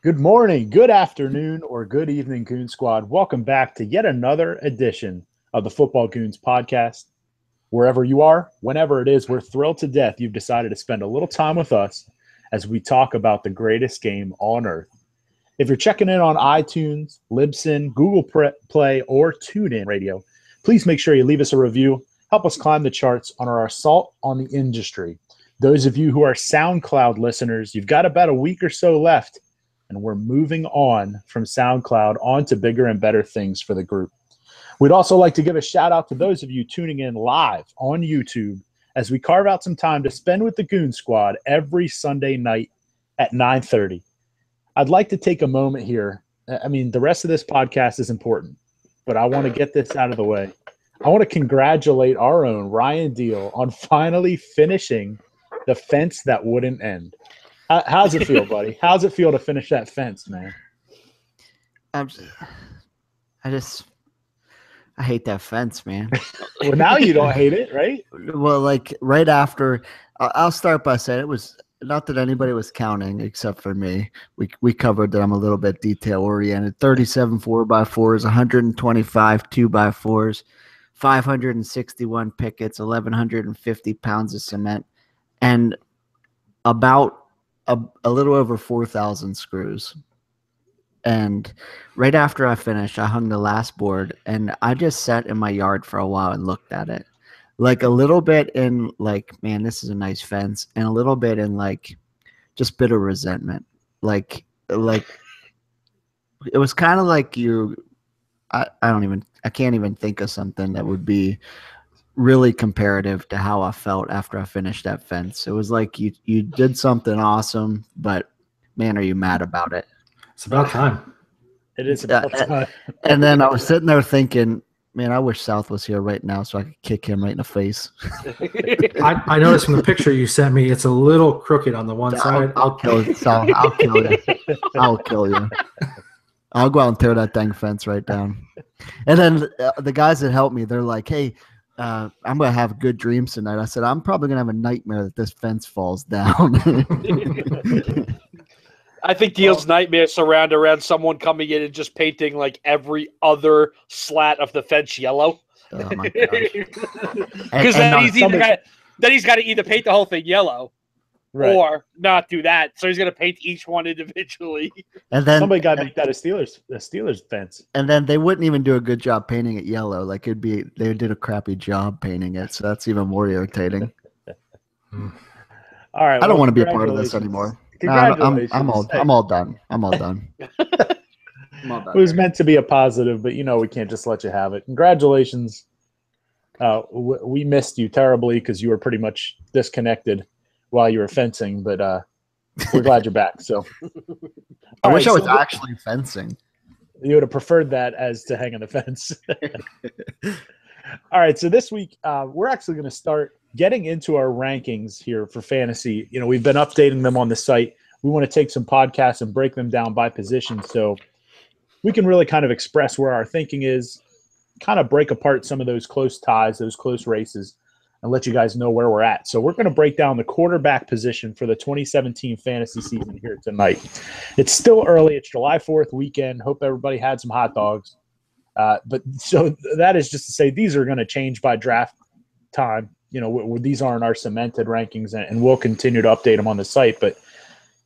Good morning, good afternoon, or good evening, Goon Squad. Welcome back to yet another edition of the Football Goons podcast. Wherever you are, whenever it is, we're thrilled to death you've decided to spend a little time with us as we talk about the greatest game on earth. If you're checking in on iTunes, Libsyn, Google Play, or TuneIn Radio, please make sure you leave us a review. Help us climb the charts on our assault on the industry. Those of you who are SoundCloud listeners, you've got about a week or so left, and we're moving on from SoundCloud on to bigger and better things for the group. We'd also like to give a shout out to those of you tuning in live on YouTube as we carve out some time to spend with the Goon Squad every Sunday night at 9:30. I'd like to take a moment here. I mean, the rest of this podcast is important, but I want to get this out of the way. I want to congratulate our own Ryan Deal on finally finishing the fence that wouldn't end. How's it feel, buddy? How's it feel to finish that fence, man? I hate that fence, man. Well, now you don't hate it, right? Well, like right after, I'll start by saying it was not that anybody was counting except for me. We covered that I'm a little bit detail oriented. 37 4x4s, 125 2x4s, 561 pickets, 1,150 pounds of cement, and about a little over 4,000 screws. And right after I finished, I hung the last board, and I just sat in my yard for a while and looked at it. Like a little bit in like, man, this is a nice fence, and a little bit in like just bitter resentment. Like it was kind of like I can't even think of something that would be really comparative to how I felt after I finished that fence. It was like you did something awesome, but man, are you mad about it? It's about time. It is about time. And then I was sitting there thinking, man, I wish South was here right now so I could kick him right in the face. I noticed from the picture you sent me, it's a little crooked on the one side. I'll kill you, Sal. I'll kill you. I'll kill you. I'll go out and tear that dang fence right down. And then the guys that helped me, they're like, hey, I'm going to have good dreams tonight. I said, I'm probably going to have a nightmare that this fence falls down. I think Deal's nightmares surround around someone coming in and just painting like every other slat of the fence yellow. Oh my gosh. Because then he's got to either paint the whole thing yellow, right, or not do that. So he's going to paint each one individually. And then somebody got to make that a Steelers fence. And then they wouldn't even do a good job painting it yellow. Like they did a crappy job painting it. So that's even more irritating. All right. I don't want to be a part of this anymore. Congratulations. I'm all done. I'm all done. It was meant to be a positive, but we can't just let you have it. Congratulations. We missed you terribly because you were pretty much disconnected while you were fencing, but we're glad you're back. So I wish I was actually fencing. You would have preferred that as to hang on the fence. All right, so this week we're actually going to start getting into our rankings here for fantasy. We've been updating them on the site. We want to take some podcasts and break them down by position so we can really kind of express where our thinking is, kind of break apart some of those close ties, those close races, and let you guys know where we're at. So we're going to break down the quarterback position for the 2017 fantasy season here tonight. It's still early. It's July 4th weekend. Hope everybody had some hot dogs. But so that is just to say these are going to change by draft time. These aren't our cemented rankings, and we'll continue to update them on the site. But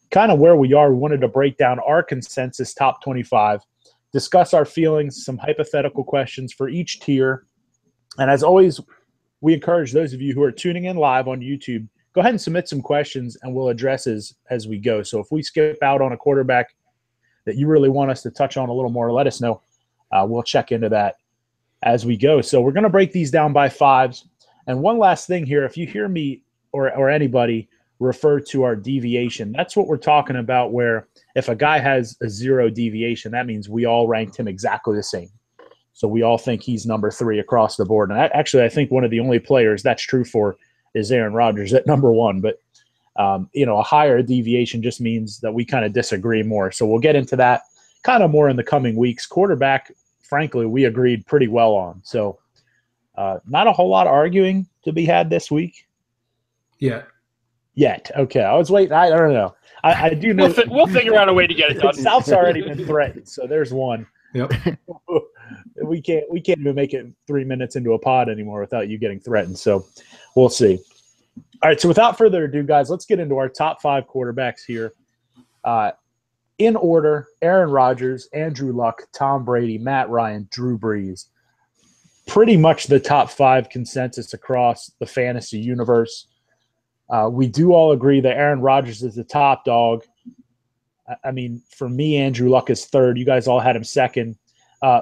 kind of where we are, we wanted to break down our consensus top 25, discuss our feelings, some hypothetical questions for each tier. And as always, we encourage those of you who are tuning in live on YouTube, go ahead and submit some questions, and we'll address as we go. So if we skip out on a quarterback that you really want us to touch on a little more, let us know. We'll check into that as we go. So we're going to break these down by fives. And one last thing here, if you hear me or anybody refer to our deviation, that's what we're talking about, where if a guy has a 0 deviation, that means we all ranked him exactly the same. So we all think he's number 3 across the board. And I think one of the only players that's true for is Aaron Rodgers at number 1. But, a higher deviation just means that we kind of disagree more. So we'll get into that kind of more in the coming weeks. Quarterback, frankly, we agreed pretty well on. So not a whole lot of arguing to be had this week. Yeah. yet. Okay, I was waiting. I don't know. I do know. We'll figure out a way to get it done. South's already been threatened, so there's one. Yep. We can't even make it 3 minutes into a pod anymore without you getting threatened. So we'll see. All right. So without further ado, guys, let's get into our top 5 quarterbacks here. In order: Aaron Rodgers, Andrew Luck, Tom Brady, Matt Ryan, Drew Brees. Pretty much the top 5 consensus across the fantasy universe. We do all agree that Aaron Rodgers is the top dog. I mean, for me, Andrew Luck is third. You guys all had him second.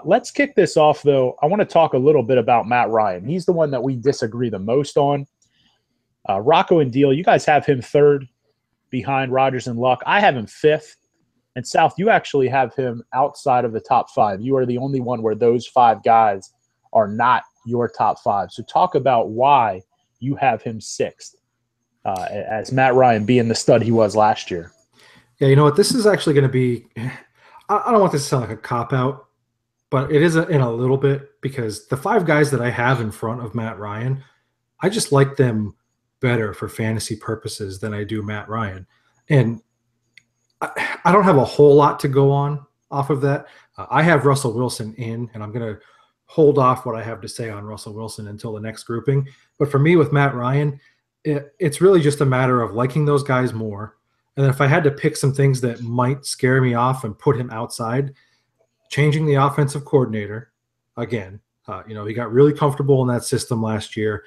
Let's kick this off, though. I want to talk a little bit about Matt Ryan. He's the one that we disagree the most on. Rocco and Deal, you guys have him third behind Rodgers and Luck. I have him fifth. And South, you actually have him outside of the top 5. You are the only one where those 5 guys are not your top 5. So talk about why you have him sixth, as Matt Ryan being the stud he was last year. Yeah, you know what? This is actually going to be – I don't want this to sound like a cop-out, but it is in a little bit, because the 5 guys that I have in front of Matt Ryan, I just like them better for fantasy purposes than I do Matt Ryan. And I don't have a whole lot to go on off of that. I have Russell Wilson in, and I'm going to hold off what I have to say on Russell Wilson until the next grouping. But for me with Matt Ryan, it's really just a matter of liking those guys more. And then if I had to pick some things that might scare me off and put him outside, changing the offensive coordinator again. He got really comfortable in that system last year.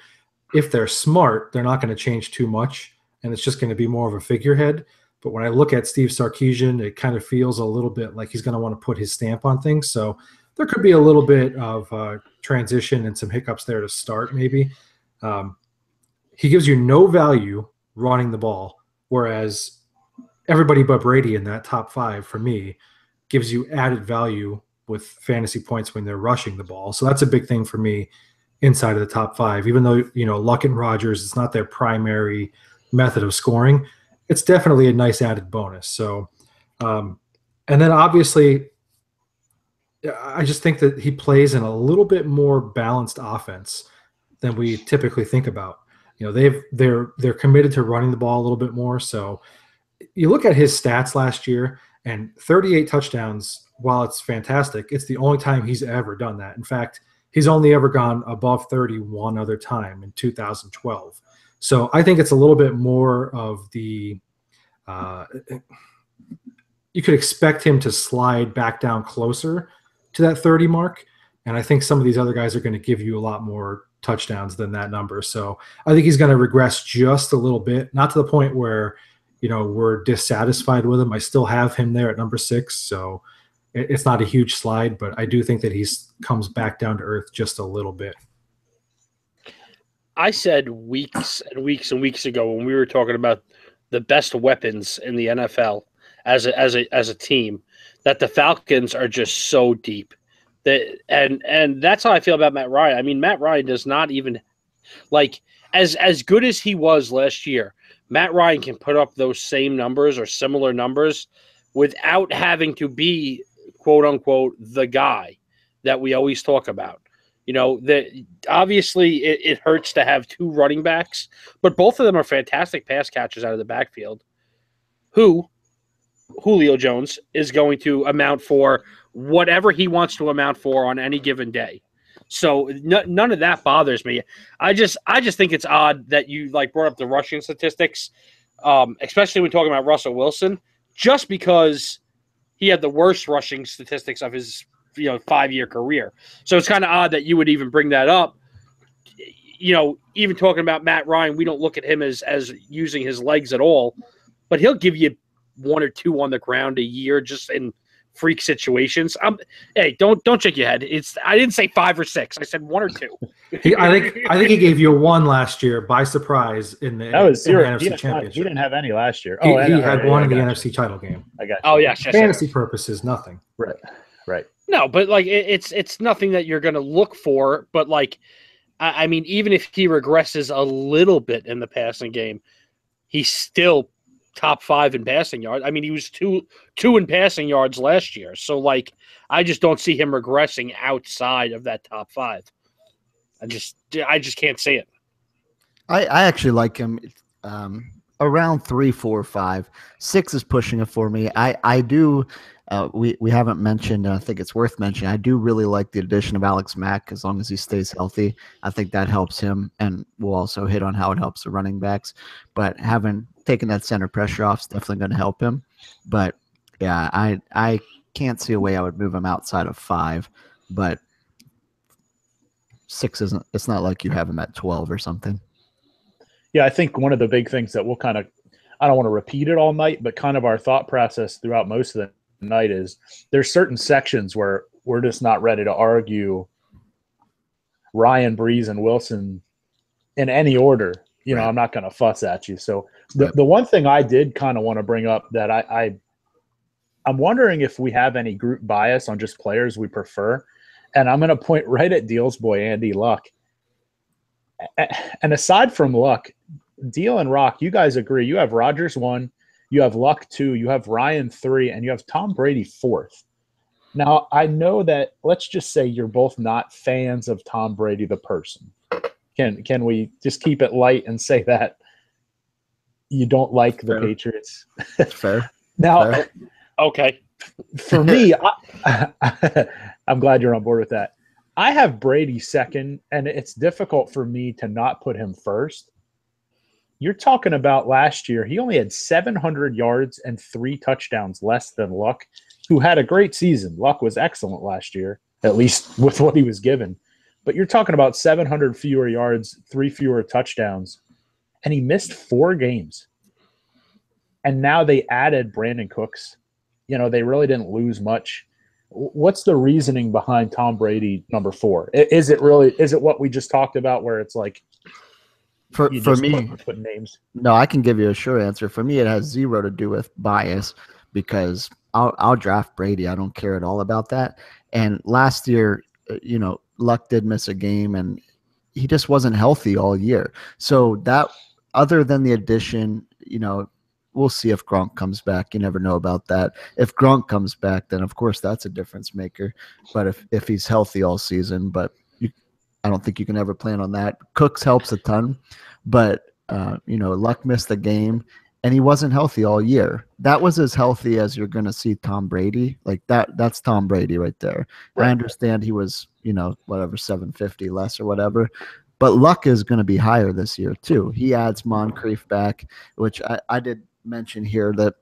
If they're smart, they're not going to change too much, and it's just going to be more of a figurehead. But when I look at Steve Sarkisian, it kind of feels a little bit like he's going to want to put his stamp on things. So there could be a little bit of transition and some hiccups there to start maybe. He gives you no value running the ball, whereas everybody but Brady in that top 5 for me gives you added value with fantasy points when they're rushing the ball. So that's a big thing for me inside of the top 5. Even though, Luck and Rodgers, it's not their primary method of scoring, it's definitely a nice added bonus. So, and then obviously I just think that he plays in a little bit more balanced offense than we typically think about. They're committed to running the ball a little bit more. So you look at his stats last year, and 38 touchdowns, while it's fantastic, it's the only time he's ever done that. In fact, he's only ever gone above 30 one other time in 2012. So I think it's a little bit more of the you could expect him to slide back down closer to that 30 mark. And I think some of these other guys are going to give you a lot more touchdowns than that number. So I think he's going to regress just a little bit, not to the point where, we're dissatisfied with him. I still have him there at number 6. So it's not a huge slide, but I do think that he comes back down to earth just a little bit. I said weeks and weeks and weeks ago when we were talking about the best weapons in the NFL as a team, that the Falcons are just so deep. And that's how I feel about Matt Ryan. I mean, Matt Ryan does not even as good as he was last year. Matt Ryan can put up those same numbers or similar numbers without having to be, quote unquote, the guy that we always talk about. That obviously it hurts to have 2 running backs, but both of them are fantastic pass catchers out of the backfield. Julio Jones is going to amount for whatever he wants to amount for on any given day. So none of that bothers me. I just think it's odd that you brought up the rushing statistics, especially when talking about Russell Wilson, just because he had the worst rushing statistics of his 5-year career. So it's kind of odd that you would even bring that up. Even talking about Matt Ryan, we don't look at him as using his legs at all, but he'll give you 1 or 2 on the ground a year just in freak situations. Hey, don't shake your head. I didn't say 5 or 6. I said 1 or 2. I think he gave you 1 last year by surprise in the NFC Championship. He didn't have any last year. He had 1 in the NFC title game. I got you. Oh yes, fantasy purposes, nothing. Right. No, but it's nothing that you're going to look for. But I mean, even if he regresses a little bit in the passing game, he's still top 5 in passing yards. I mean, he was two in passing yards last year. So I just don't see him regressing outside of that top 5. I just can't see it. I actually like him around 3, 4, 5. 6 is pushing it for me. I do. We haven't mentioned, and I think it's worth mentioning. I do really like the addition of Alex Mack as long as he stays healthy. I think that helps him, and we'll also hit on how it helps the running backs. But having taken that center pressure off is definitely going to help him. But yeah, I can't see a way I would move him outside of 5. But 6 isn't. It's not like you have him at 12 or something. Yeah, I think one of the big things that we'll kind of, I don't want to repeat it all night, but kind of our thought process throughout most of the night is there's certain sections where we're just not ready to argue Ryan, Breeze, and Wilson in any order. You know, Right. I'm not going to fuss at you. So the one thing I did kind of want to bring up that I'm wondering if we have any group bias on just players we prefer. And I'm going to point right at Deal's boy, Andy Luck. And aside from Luck, Deal and Rock, you guys agree. You have Rodgers 1, you have Luck 2, you have Ryan 3, and you have Tom Brady 4th. Now, I know that, let's just say you're both not fans of Tom Brady the person. Can we just keep it light and say that you don't like the Patriots? Fair. Now, Fair. Okay. For me, I'm glad you're on board with that. I have Brady second, and it's difficult for me to not put him first. You're talking about last year, he only had 700 yards and 3 touchdowns less than Luck, who had a great season. Luck was excellent last year, at least with what he was given. But you're talking about 700 fewer yards, 3 fewer touchdowns, and he missed 4 games. And now they added Brandon Cooks. You know, they really didn't lose much. What's the reasoning behind Tom Brady number 4? Is it what we just talked about where it's like For me, put names? No, I can give you a short answer. For me, it has 0 to do with bias because I'll draft Brady. I don't care at all about that. And last year, you know, Luck did miss a game and he just wasn't healthy all year. So that, other than the addition, you know, we'll see if Gronk comes back. You never know about that. If Gronk comes back, then of course that's a difference maker. But if he's healthy all season, but I don't think you can ever plan on that. Cooks helps a ton, but you know, Luck missed the game and he wasn't healthy all year. That was as healthy as you're going to see Tom Brady. Like that's Tom Brady right there. Right. I understand he was, you know, whatever, 750 less or whatever, but Luck is going to be higher this year too. He adds Moncrief back, which I did mention here that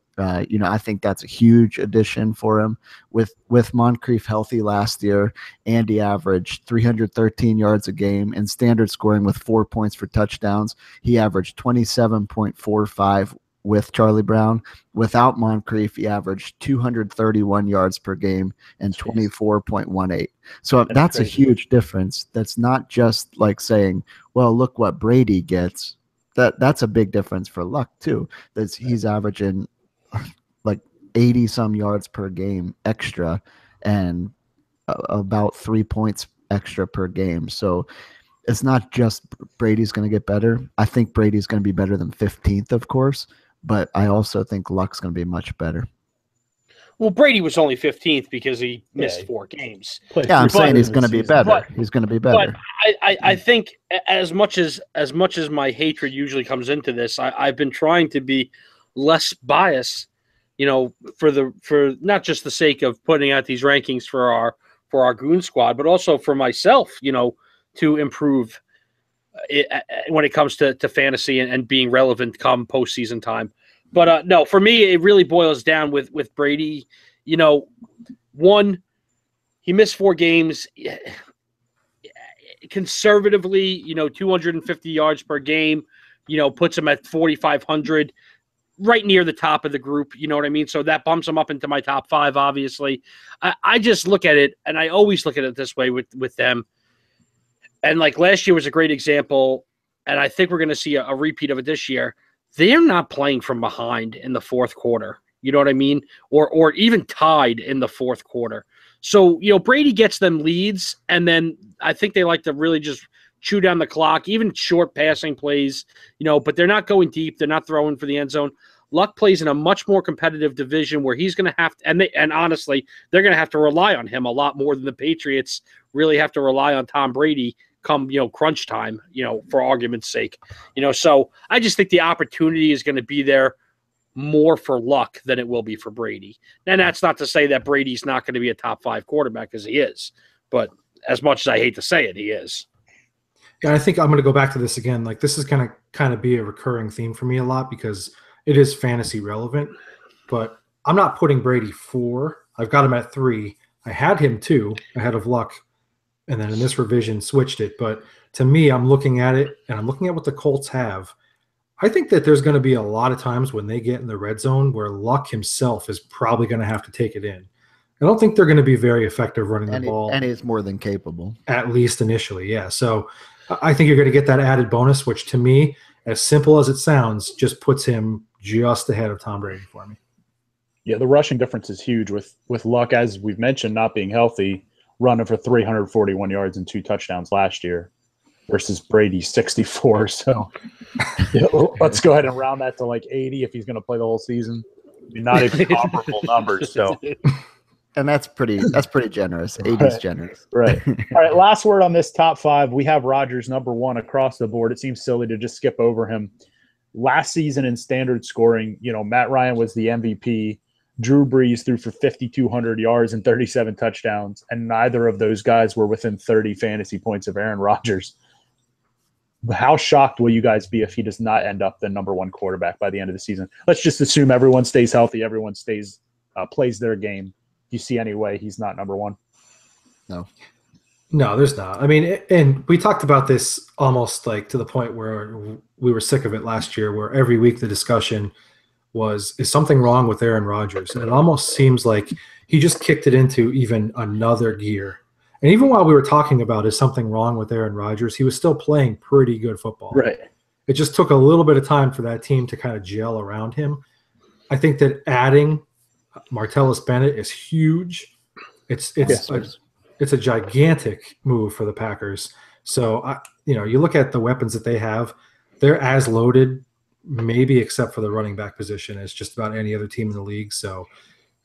you know, I think that's a huge addition for him. With Moncrief healthy last year, Andy averaged 313 yards a game and standard scoring with 4 points for touchdowns. He averaged 27.45 with Charlie Brown. Without Moncrief, he averaged 231 yards per game and 24.18. So that's a huge difference. That's not just like saying, well, look what Brady gets. That's a big difference for Luck too. He's averaging like 80 some yards per game extra and about 3 points extra per game. So it's not just Brady's going to get better. I think Brady's going to be better than 15th, of course, but I also think Luck's going to be much better. Well, Brady was only 15th because he missed 4 games. Yeah, I'm saying he's going to be better. He's going to be better. But I think as much as my hatred usually comes into this, I've been trying to be less biased, you know, for not just the sake of putting out these rankings for our Goon squad, but also for myself, you know, to improve when it comes to fantasy and being relevant come postseason time. But no, for me, it really boils down with Brady. You know, 1, he missed 4 games. Conservatively, you know, 250 yards per game, you know, puts him at 4,500, right near the top of the group. You know what I mean? So that bumps him up into my top 5, obviously. I just look at it, and I always look at it this way with them. And like last year was a great example, and I think we're going to see a repeat of it this year. They're not playing from behind in the fourth quarter. You know what I mean? Or even tied in the fourth quarter. So, you know, Brady gets them leads, and then I think they like to really just chew down the clock, even short passing plays, you know, but they're not going deep. They're not throwing for the end zone. Luck plays in a much more competitive division where he's going to have to, and honestly, they're going to have to rely on him a lot more than the Patriots really have to rely on Tom Brady come, crunch time, for argument's sake. So I just think the opportunity is going to be there more for Luck than it will be for Brady. And that's not to say that Brady's not going to be a top 5 quarterback, because he is. But as much as I hate to say it, he is. Yeah, I think I'm going to go back to this again. Like, this is going to kind of be a recurring theme for me a lot because it is fantasy relevant. But I'm not putting Brady 4. I've got him at 3. I had him 2 ahead of Luck, and then in this revision switched it. But to me, I'm looking at it, and I'm looking at what the Colts have. I think that there's going to be a lot of times when they get in the red zone where Luck himself is probably going to have to take it in. I don't think they're going to be very effective running the ball. And he's more than capable. At least initially, yeah. So I think you're going to get that added bonus, which to me, as simple as it sounds, just puts him just ahead of Tom Brady for me. Yeah, the rushing difference is huge with Luck, as we've mentioned, not being healthy, running for 341 yards and 2 touchdowns last year versus Brady's 64. So let's go ahead and round that to like 80 if he's going to play the whole season. I mean, not even comparable numbers. So, and that's pretty generous. 80 is generous. Right. All right. Last word on this top 5. We have Rodgers number 1 across the board. It seems silly to just skip over him. Last season in standard scoring, Matt Ryan was the MVP. Drew Brees threw for 5,200 yards and 37 touchdowns, and neither of those guys were within 30 fantasy points of Aaron Rodgers. How shocked will you guys be if he does not end up the number 1 quarterback by the end of the season? Let's just assume everyone stays healthy, everyone stays plays their game. Do you see any way he's not number 1? No, there's not. I mean, and we talked about this almost like to the point where we were sick of it last year, where every week the discussion was, is something wrong with Aaron Rodgers? And it almost seems like he just kicked it into even another gear. And even while we were talking about is something wrong with Aaron Rodgers, he was still playing pretty good football. Right. It just took a little bit of time for that team to kind of gel around him. I think that adding Martellus Bennett is huge. It's a gigantic move for the Packers. So, you look at the weapons that they have, they're as loaded, maybe except for the running back position, as just about any other team in the league. So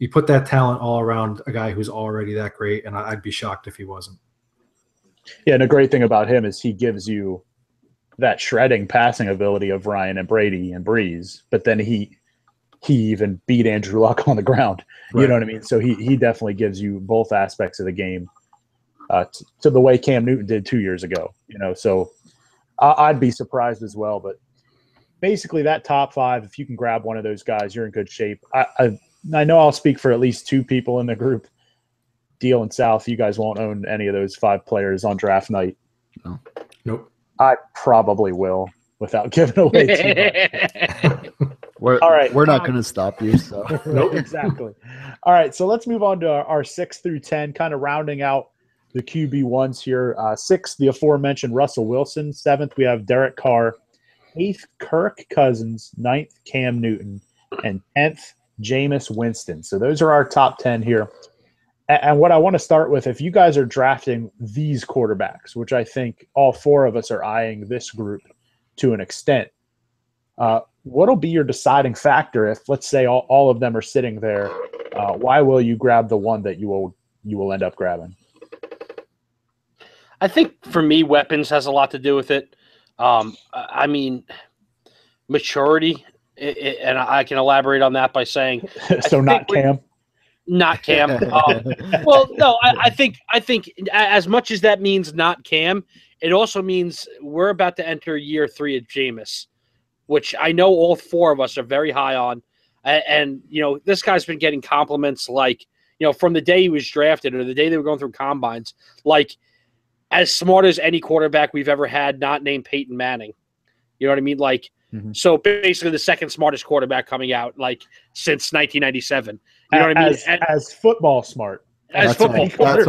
you put that talent all around a guy who's already that great, and I'd be shocked if he wasn't. Yeah, and the great thing about him is he gives you that shredding passing ability of Ryan and Brady and Breeze, but then he even beat Andrew Luck on the ground. You know what I mean? So he definitely gives you both aspects of the game to the way Cam Newton did 2 years ago. So I'd be surprised as well. But basically that top 5, if you can grab one of those guys, you're in good shape. I know I'll speak for at least 2 people in the group. Deal and South, you guys won't own any of those 5 players on draft night. No. Nope. I probably will without giving away too much. We're not going to stop you. So Nope, exactly. All right, so let's move on to our 6 through 10, kind of rounding out the QB1s here. 6th, the aforementioned Russell Wilson. 7th, we have Derek Carr. 8th, Kirk Cousins. 9th, Cam Newton. And 10th, Jameis Winston. So those are our top 10 here. And what I want to start with, if you guys are drafting these quarterbacks, which I think all 4 of us are eyeing this group to an extent, what'll be your deciding factor if, let's say, all of them are sitting there? Why will you grab the one that you will end up grabbing? I think for me, weapons has a lot to do with it. I mean, maturity, and I can elaborate on that by saying, so not Cam. Not Cam. Well, no, I think as much as that means not Cam, it also means we're about to enter year 3 of Jameis, which I know all 4 of us are very high on. And this guy's been getting compliments like, from the day he was drafted or the day they were going through combines, like as smart as any quarterback we've ever had, not named Peyton Manning. You know what I mean? Like, so basically the second smartest quarterback coming out, like, since 1997. You know what I mean? As football smart. As football smart.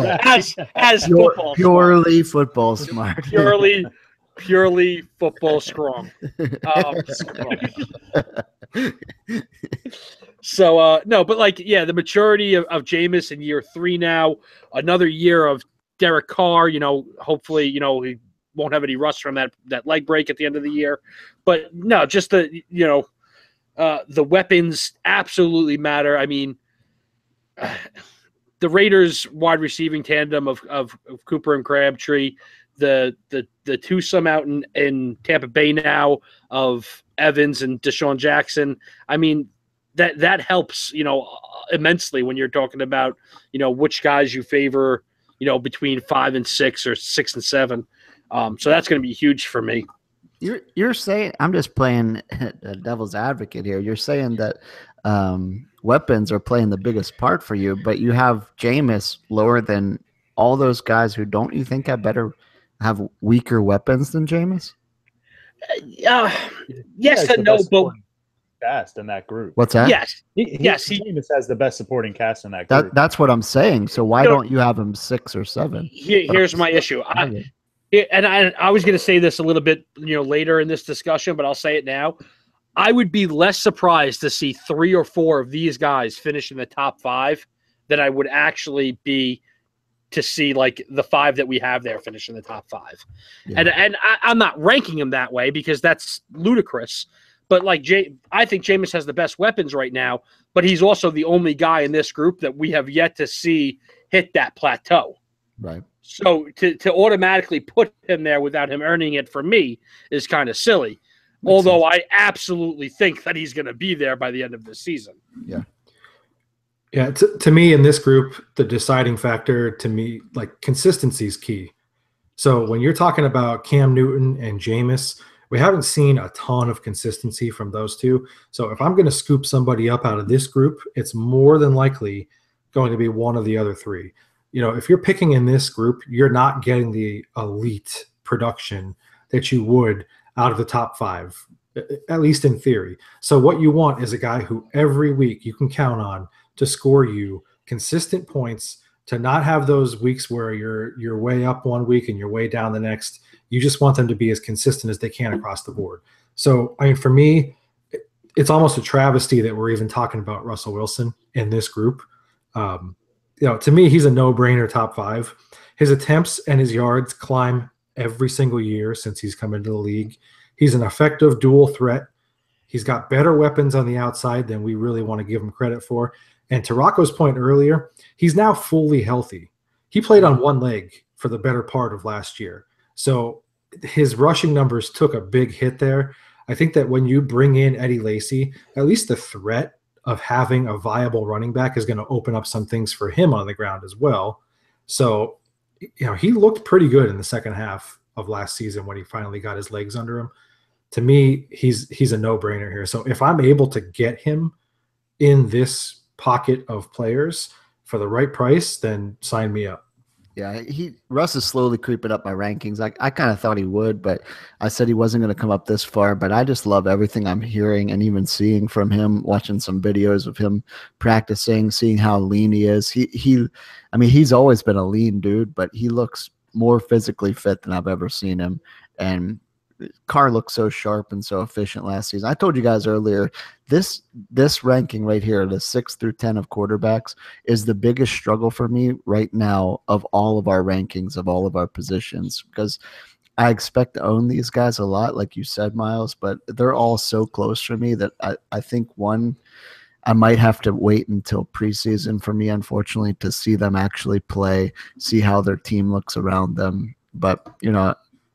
As football purely football smart. Purely football strong. So, no, but like, yeah, the maturity of Jameis in year 3 now, another year of Derek Carr, hopefully, he won't have any rust from that leg break at the end of the year. But no, just the weapons absolutely matter. I mean, the Raiders wide receiving tandem of Cooper and Crabtree, the twosome out in Tampa Bay now of Evans and Deshaun Jackson. I mean, that helps, immensely when you're talking about, which guys you favor, between 5 and 6 or 6 and 7. So that's going to be huge for me. You're saying, I'm just playing devil's advocate here. You're saying that weapons are playing the biggest part for you, but you have Jameis lower than all those guys who don't you think have weaker weapons than Jameis? Yes and no, but cast in that group. What's that? Yes, Jameis has the best supporting cast in that group. That's what I'm saying. So why don't you have him 6 or 7? Here's my issue. I was going to say this a little bit, later in this discussion, but I'll say it now. I would be less surprised to see 3 or 4 of these guys finish in the top 5 than I would actually be to see like the 5 that we have there finish in the top 5. Yeah. And I'm not ranking them that way because that's ludicrous. But like I think Jameis has the best weapons right now, but he's also the only guy in this group that we have yet to see hit that plateau. Right. So to automatically put him there without him earning it for me is kind of silly. Although I absolutely think that he's going to be there by the end of the season. Yeah. Yeah, to me in this group, the deciding factor to me, like consistency is key. So when you're talking about Cam Newton and Jameis, we haven't seen a ton of consistency from those two. So if I'm going to scoop somebody up out of this group, it's more than likely going to be one of the other 3. If you're picking in this group, you're not getting the elite production that you would out of the top 5, at least in theory. So what you want is a guy who every week you can count on to score you consistent points, to not have those weeks where you're way up one week and you're way down the next. You just want them to be as consistent as they can across the board. So, I mean, for me, it's almost a travesty that we're even talking about Russell Wilson in this group. To me, he's a no-brainer top 5. His attempts and his yards climb every single year since he's come into the league. He's an effective dual threat. He's got better weapons on the outside than we really want to give him credit for. And to Rocco's point earlier, he's now fully healthy. He played on one leg for the better part of last year. So his rushing numbers took a big hit there. I think that when you bring in Eddie Lacy, at least the threat of having a viable running back is going to open up some things for him on the ground as well. So, he looked pretty good in the second half of last season when he finally got his legs under him. To me, he's a no-brainer here. So if I'm able to get him in this pocket of players for the right price, then sign me up. Yeah, Russ is slowly creeping up my rankings. I kind of thought he would, but I said he wasn't going to come up this far. But I just love everything I'm hearing and even seeing from him, watching some videos of him practicing, seeing how lean he is. He's always been a lean dude, but he looks more physically fit than I've ever seen him. And Carr looked so sharp and so efficient last season. I told you guys earlier, this ranking right here, the 6 through 10 of quarterbacks, is the biggest struggle for me right now of all of our rankings of all of our positions, because I expect to own these guys a lot, like you said, Miles, but they're all so close for me that I think I might have to wait until preseason for me, unfortunately, to see them actually play, see how their team looks around them. But,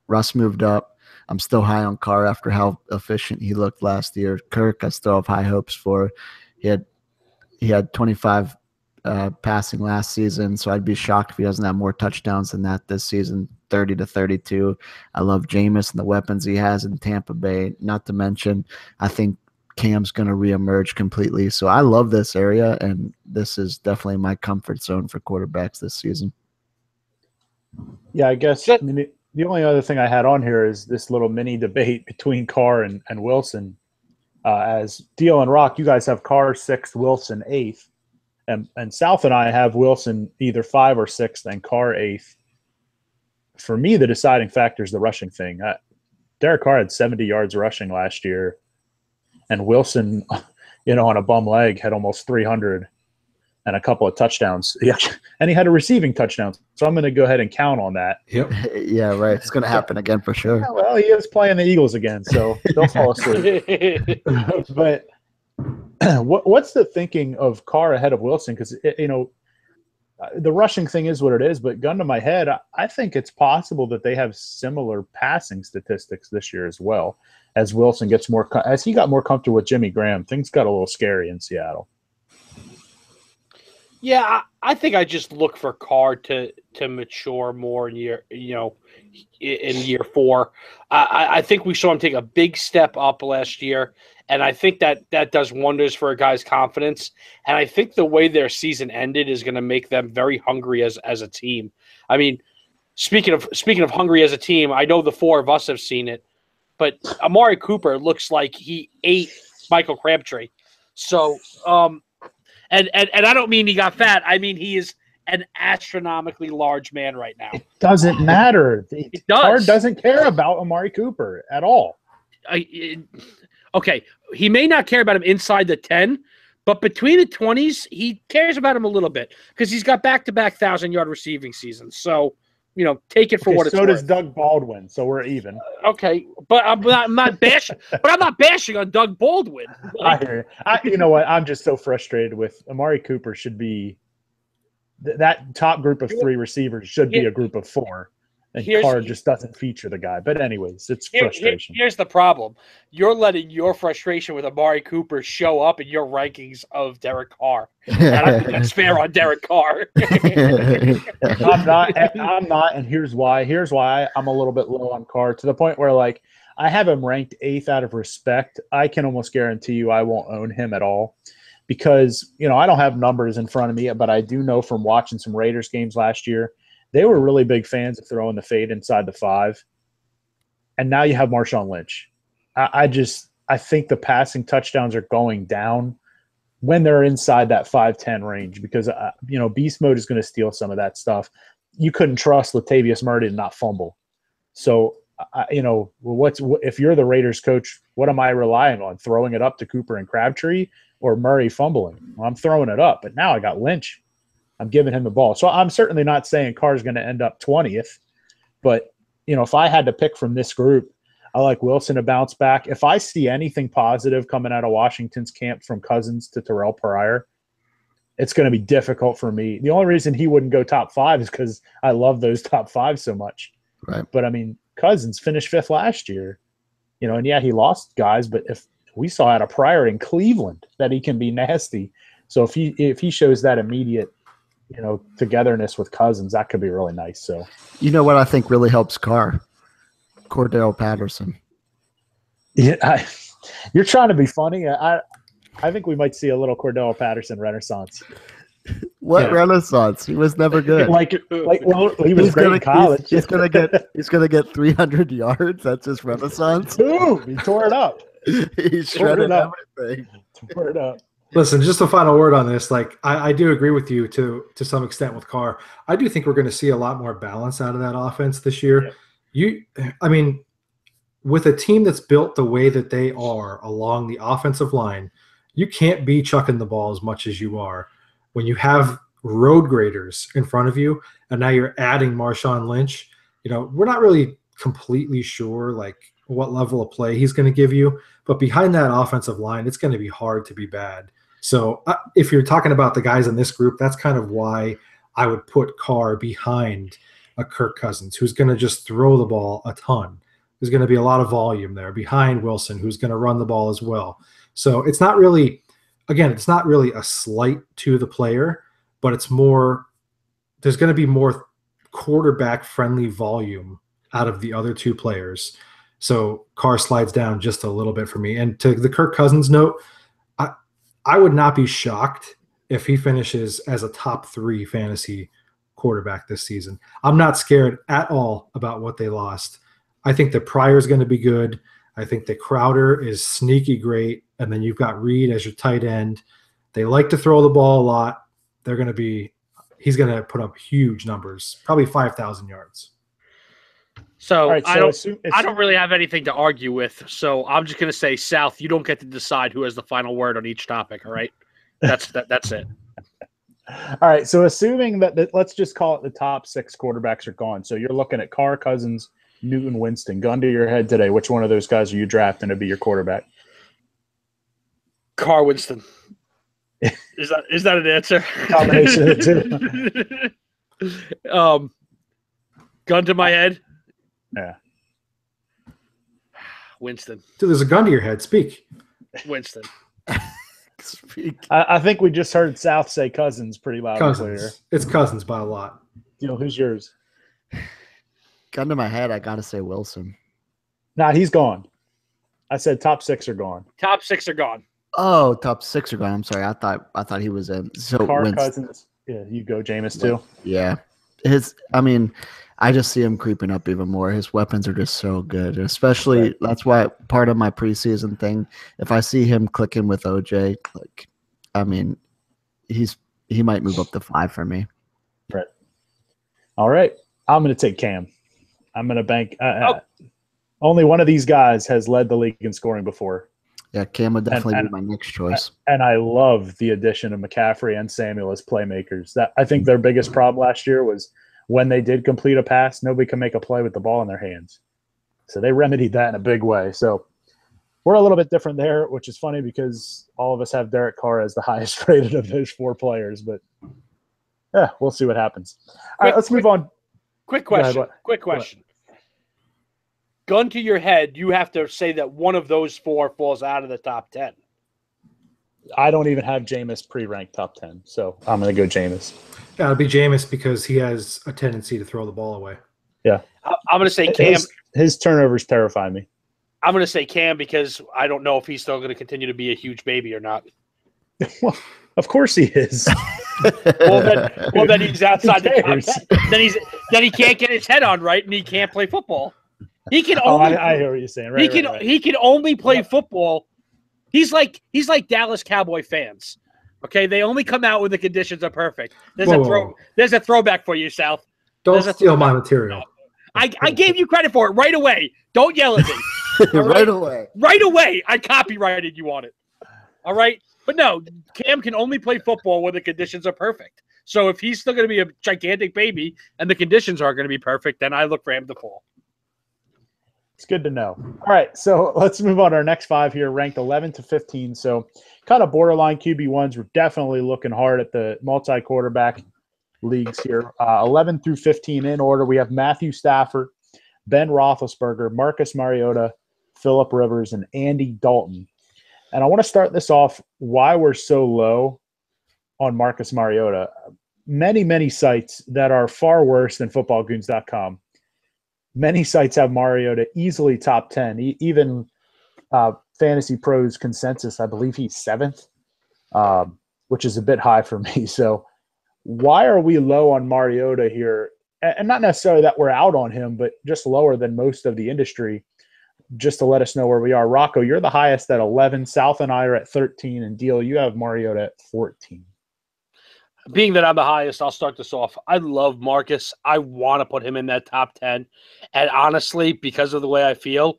Russ moved up. I'm still high on Carr after how efficient he looked last year. Kirk, I still have high hopes for. He had 25 passing last season, so I'd be shocked if he doesn't have more touchdowns than that this season, 30 to 32. I love Jameis and the weapons he has in Tampa Bay. Not to mention, I think Cam's going to reemerge completely. So I love this area, and this is definitely my comfort zone for quarterbacks this season. Yeah, I guess. The only other thing I had on here is this little mini debate between Carr and Wilson. As Deal and Rock, you guys have Carr 6th, Wilson 8th. And South and I have Wilson either 5 or 6th and Carr 8th. For me, the deciding factor is the rushing thing. Derek Carr had 70 yards rushing last year. And Wilson, on a bum leg, had almost 300 and a couple of touchdowns. And he had a receiving touchdown. So I'm going to go ahead and count on that. Yep. Yeah, right. It's going to happen again for sure. Yeah, well, he is playing the Eagles again, so don't fall asleep. But what's the thinking of Carr ahead of Wilson? Because, the rushing thing is what it is, but gun to my head, I think it's possible that they have similar passing statistics this year as well. As Wilson gets as he got more comfortable with Jimmy Graham, things got a little scary in Seattle. Yeah, I think I just look for Carr to mature more in year 4. I think we saw him take a big step up last year, and I think that does wonders for a guy's confidence. And I think the way their season ended is going to make them very hungry as a team. I mean, speaking of hungry as a team, I know the 4 of us have seen it, but Amari Cooper looks like he ate Michael Crabtree. So. And I don't mean he got fat. I mean he is an astronomically large man right now. It doesn't matter. It does. Carr doesn't care about Amari Cooper at all. Okay, he may not care about him inside the 10, but between the 20s, he cares about him a little bit because he's got back-to-back 1,000-yard receiving seasons. So, take it for what it's worth. So does Doug Baldwin, so we're even. Okay, but I'm not bashing. But I'm not bashing on Doug Baldwin. I hear you. You know what? I'm just so frustrated with Amari Cooper. Should be that top group of 3 receivers should be a group of 4, and Carr just doesn't feature the guy. But anyways, it's frustration. Here's the problem: you're letting your frustration with Amari Cooper show up in your rankings of Derek Carr, and I think that's fair on Derek Carr. I'm not, and here's why. Here's why I'm a little bit low on Carr to the point where, like, I have him ranked 8th out of respect. I can almost guarantee you I won't own him at all because, I don't have numbers in front of me, but I do know from watching some Raiders games last year, they were really big fans of throwing the fade inside the 5. And now you have Marshawn Lynch. I think the passing touchdowns are going down when they're inside that 5-10 range because, beast mode is going to steal some of that stuff. You couldn't trust Latavius Murray to not fumble. So, if you're the Raiders coach, what am I relying on? Throwing it up to Cooper and Crabtree or Murray fumbling? Well, I'm throwing it up, but now I got Lynch. I'm giving him the ball. So I'm certainly not saying Carr's going to end up 20th, but, if I had to pick from this group, I like Wilson to bounce back. If I see anything positive coming out of Washington's camp from Cousins to Terrell Pryor, it's going to be difficult for me. The only reason he wouldn't go top 5 is because I love those top 5 so much. Right. But, Cousins finished 5th last year, and yeah, he lost guys, but if we saw out of Pryor in Cleveland that he can be nasty. So if he shows that immediate togetherness with Cousins, that could be really nice. So, what I think really helps Carr? Cordell Patterson. Yeah, you're trying to be funny. I think we might see a little Cordell Patterson renaissance. What renaissance? He was never good. Well, he was great in college. He's gonna get 300 yards. That's his renaissance. Boom! He tore it up. He shredded everything. Tore it up. Listen, just a final word on this. I do agree with you to some extent with Carr. I do think we're going to see a lot more balance out of that offense this year. Yeah. With a team that's built the way that they are along the offensive line, you can't be chucking the ball as much as you are. When you have road graders in front of you, and now you're adding Marshawn Lynch, we're not really completely sure what level of play he's going to give you. But behind that offensive line, it's going to be hard to be bad. So if you're talking about the guys in this group, that's kind of why I would put Carr behind a Kirk Cousins, who's going to just throw the ball a ton. There's going to be a lot of volume there behind Wilson, who's going to run the ball as well. So it's not really a slight to the player, but it's more – there's going to be more quarterback-friendly volume out of the other 2 players. So Carr slides down just a little bit for me. And to the Kirk Cousins note, I would not be shocked if he finishes as a top 3 fantasy quarterback this season. I'm not scared at all about what they lost. I think that Pryor's going to be good. I think that Crowder is sneaky great. And then you've got Reed as your tight end. They like to throw the ball a lot. He's going to put up huge numbers, probably 5,000 yards. So, right, so I don't really have anything to argue with. So I'm just going to say, South, you don't get to decide who has the final word on each topic. All right, that's it. All right. So assuming that let's just call it the top 6 quarterbacks are gone. So you're looking at Carr, Cousins, Newton, Winston. Gun to your head today. Which one of those guys are you drafting to be your quarterback? Carr, Winston. Is that an answer? Combination of the two. Gun to my head. Yeah. Winston. Dude, there's a gun to your head. Speak. Winston. Speak. I think we just heard South say Cousins pretty loud and clear. Cousins. It's Cousins by a lot. Who's yours? Gun to my head, I gotta say Wilson. Nah, he's gone. I said top 6 are gone. Top 6 are gone. Oh, top 6 are gone. I'm sorry. I thought he was in. So Carr, Cousins. Yeah, you go, Jameis too. Yeah. I just see him creeping up even more. His weapons are just so good. Especially that's why part of my preseason thing, if I see him clicking with OJ, he might move up to 5 for me. Right. All right. I'm going to take Cam. I'm going to bank. Only one of these guys has led the league in scoring before. Yeah, Cam would definitely be my next choice. And I love the addition of McCaffrey and Samuel as playmakers. I think their biggest problem last year was when they did complete a pass, nobody could make a play with the ball in their hands. So they remedied that in a big way. So we're a little bit different there, which is funny because all of us have Derek Carr as the highest rated of those 4 players. But yeah, we'll see what happens. All right, let's move on. Quick question. Gun to your head, you have to say that one of those 4 falls out of the top 10. I don't even have Jameis pre-ranked top 10, so I'm going to go Jameis. Yeah, it'll be Jameis because he has a tendency to throw the ball away. Yeah. I'm going to say Cam. His turnovers terrify me. I'm going to say Cam because I don't know if he's still going to continue to be a huge baby or not. Well, of course he is. then he's outside the top 10. Then he can't get his head on right and he can't play football. He can only. I hear what you're saying. Right, he can only play football. He's like Dallas Cowboy fans. Okay, they only come out when the conditions are perfect. There's a throwback for you, South. Don't steal my material. I gave you credit for it right away. Don't yell at me. Right away. Right away. I copyrighted you on it. All right, but no, Cam can only play football when the conditions are perfect. So if he's still going to be a gigantic baby and the conditions are going to be perfect, then I look for him to fall. It's good to know. All right, so let's move on to our next 5 here, ranked 11 to 15. So kind of borderline QB1s. We're definitely looking hard at the multi-quarterback leagues here. 11 through 15 in order. We have Matthew Stafford, Ben Roethlisberger, Marcus Mariota, Phillip Rivers, and Andy Dalton. And I want to start this off why we're so low on Marcus Mariota. Many, many sites that are far worse than footballgoons.com. Many sites have Mariota easily top 10. Even Fantasy Pros consensus, I believe he's 7th, which is a bit high for me. So why are we low on Mariota here? And not necessarily that we're out on him, but just lower than most of the industry, just to let us know where we are. Rocco, you're the highest at 11. South and I are at 13. And Deal, you have Mariota at 14. Being that I'm the highest, I'll start this off. I love Marcus. I want to put him in that top 10. And honestly, because of the way I feel,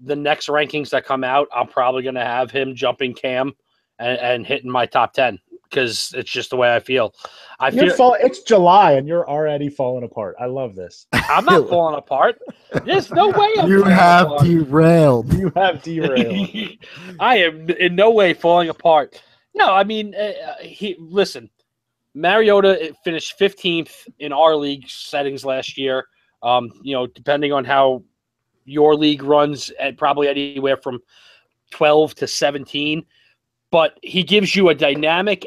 the next rankings that come out, I'm probably going to have him jumping Cam and hitting my top 10 because it's just the way I feel. It's July and you're already falling apart. I love this. I'm not falling apart. There's no way I'm You falling have apart. derailed. You have derailed. I am in no way falling apart. No, I mean, listen. Mariota finished 15th in our league settings last year. Depending on how your league runs, at probably anywhere from 12 to 17. But he gives you a dynamic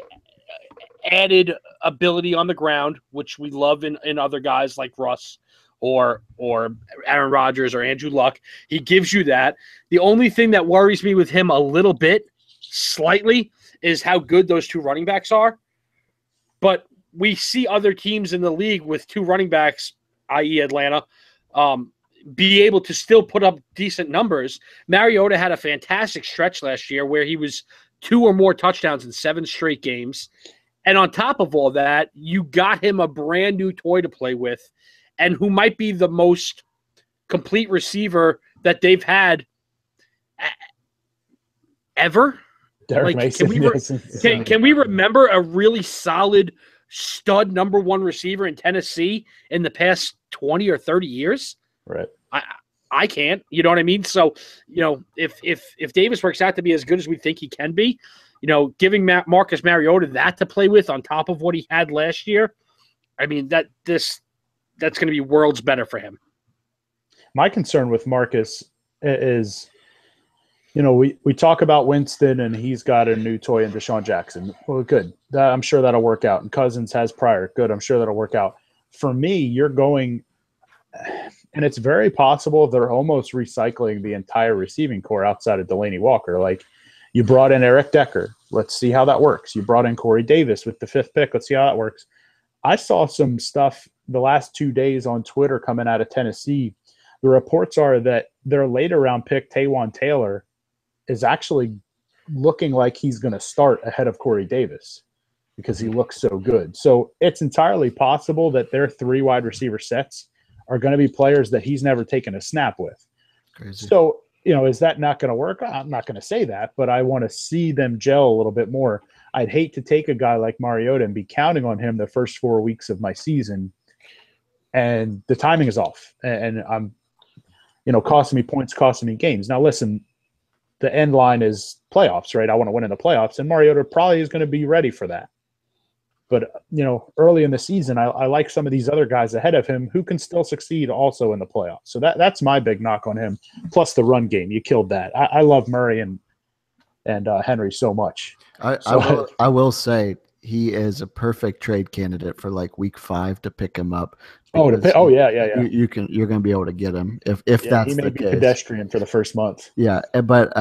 added ability on the ground, which we love in other guys like Russ or Aaron Rodgers or Andrew Luck. He gives you that. The only thing that worries me with him a little bit, slightly, is how good those 2 running backs are. But we see other teams in the league with 2 running backs, i.e. Atlanta, be able to still put up decent numbers. Mariota had a fantastic stretch last year where he was 2 or more touchdowns in 7 straight games. And on top of all that, you got him a brand new toy to play with and who might be the most complete receiver that they've had ever. Derek Mason. Can we remember a really solid stud number 1 receiver in Tennessee in the past 20 or 30 years? Right. I can't. You know what I mean? So, if Davis works out to be as good as we think he can be, giving Marcus Mariota that to play with on top of what he had last year, I mean, that's going to be worlds better for him. My concern with Marcus is, we talk about Winston and he's got a new toy in Deshaun Jackson. Well, good. I'm sure that'll work out. And Cousins has Pryor. Good. I'm sure that'll work out. For me, you're going – and it's very possible they're almost recycling the entire receiving core outside of Delaney Walker. Like, you brought in Eric Decker. Let's see how that works. You brought in Corey Davis with the 5th pick. Let's see how that works. I saw some stuff the last 2 days on Twitter coming out of Tennessee. The reports are that their later round pick, Taywan Taylor, is actually looking like he's going to start ahead of Corey Davis because he looks so good. So it's entirely possible that their 3 wide receiver sets are going to be players that he's never taken a snap with. Crazy. So, is that not going to work? I'm not going to say that, but I want to see them gel a little bit more. I'd hate to take a guy like Mariota and be counting on him the first 4 weeks of my season, and the timing is off, and I'm, costing me points, costing me games. Now, listen, the end line is playoffs, right? I want to win in the playoffs, and Mariota probably is going to be ready for that. But, early in the season, I like some of these other guys ahead of him who can still succeed also in the playoffs. So that's my big knock on him, plus the run game. You killed that. I love Murray and Henry so much. I will say he is a perfect trade candidate for like week 5 to pick him up. Yeah. You're going to be able to get him if that's he may the be case. Pedestrian for the first month. Yeah, but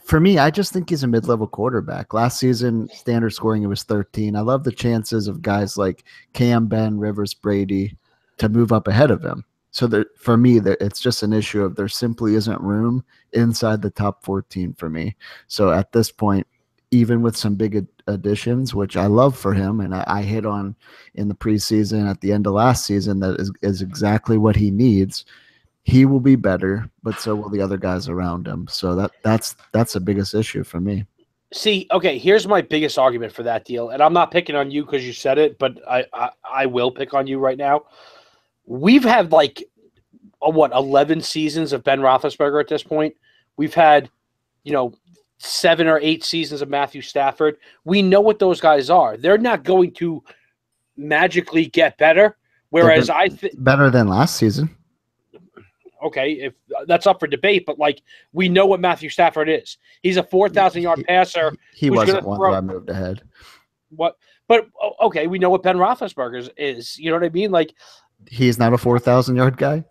for me, I just think he's a mid-level quarterback. Last season, standard scoring, it was 13. I love the chances of guys like Cam, Ben, Rivers, Brady to move up ahead of him. So for me, it's just an issue of there simply isn't room inside the top 14 for me. So at this point, even with some big additions, which I love for him, and I hit on in the preseason at the end of last season, that is exactly what he needs. He will be better, but so will the other guys around him. So that's the biggest issue for me. See, okay, here's my biggest argument for that deal, and I'm not picking on you because you said it, but I will pick on you right now. We've had 11 seasons of Ben Roethlisberger at this point. We've had, 7 or 8 seasons of Matthew Stafford. We know what those guys are. They're not going to magically get better. Whereas better than last season. Okay, if that's up for debate, but we know what Matthew Stafford is. He's a 4,000-yard passer. He wasn't one that I moved ahead. What? But okay, we know what Ben Roethlisberger is. You know what I mean? He's not a 4,000-yard guy.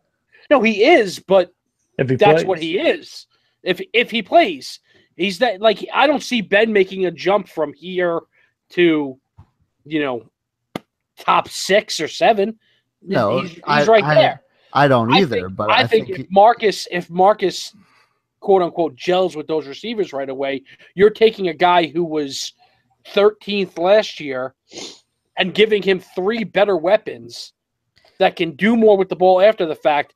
No, he is, but that's plays. what he is. If he plays. He's that I don't see Ben making a jump from here to, top 6 or 7. No, he's right there. I don't either. But I think if Marcus, quote unquote, gels with those receivers right away, you're taking a guy who was 13th last year and giving him 3 better weapons that can do more with the ball after the fact.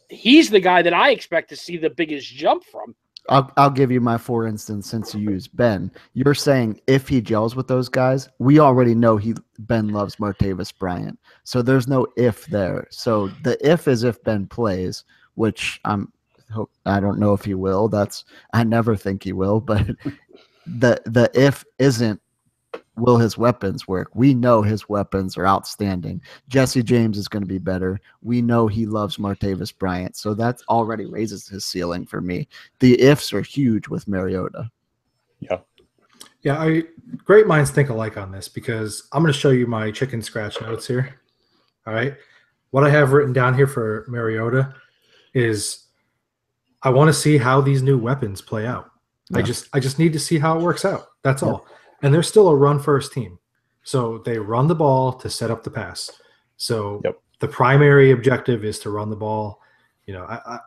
He's the guy that I expect to see the biggest jump from. I'll give you my for instance since you use Ben. You're saying if he gels with those guys, we already know Ben loves Martavis Bryant. So there's no if there. So the if is if Ben plays, which I don't know if he will. I never think he will, but the if isn't will his weapons work? We know his weapons are outstanding. Jesse James is going to be better. We know he loves Martavis Bryant. So that already raises his ceiling for me. The ifs are huge with Mariota. Yeah. Yeah, great minds think alike on this because I'm going to show you my chicken scratch notes here. All right. What I have written down here for Mariota is I want to see how these new weapons play out. Yeah. I just need to see how it works out. That's all. And they're still a run-first team. So they run the ball to set up the pass. So the primary objective is to run the ball. I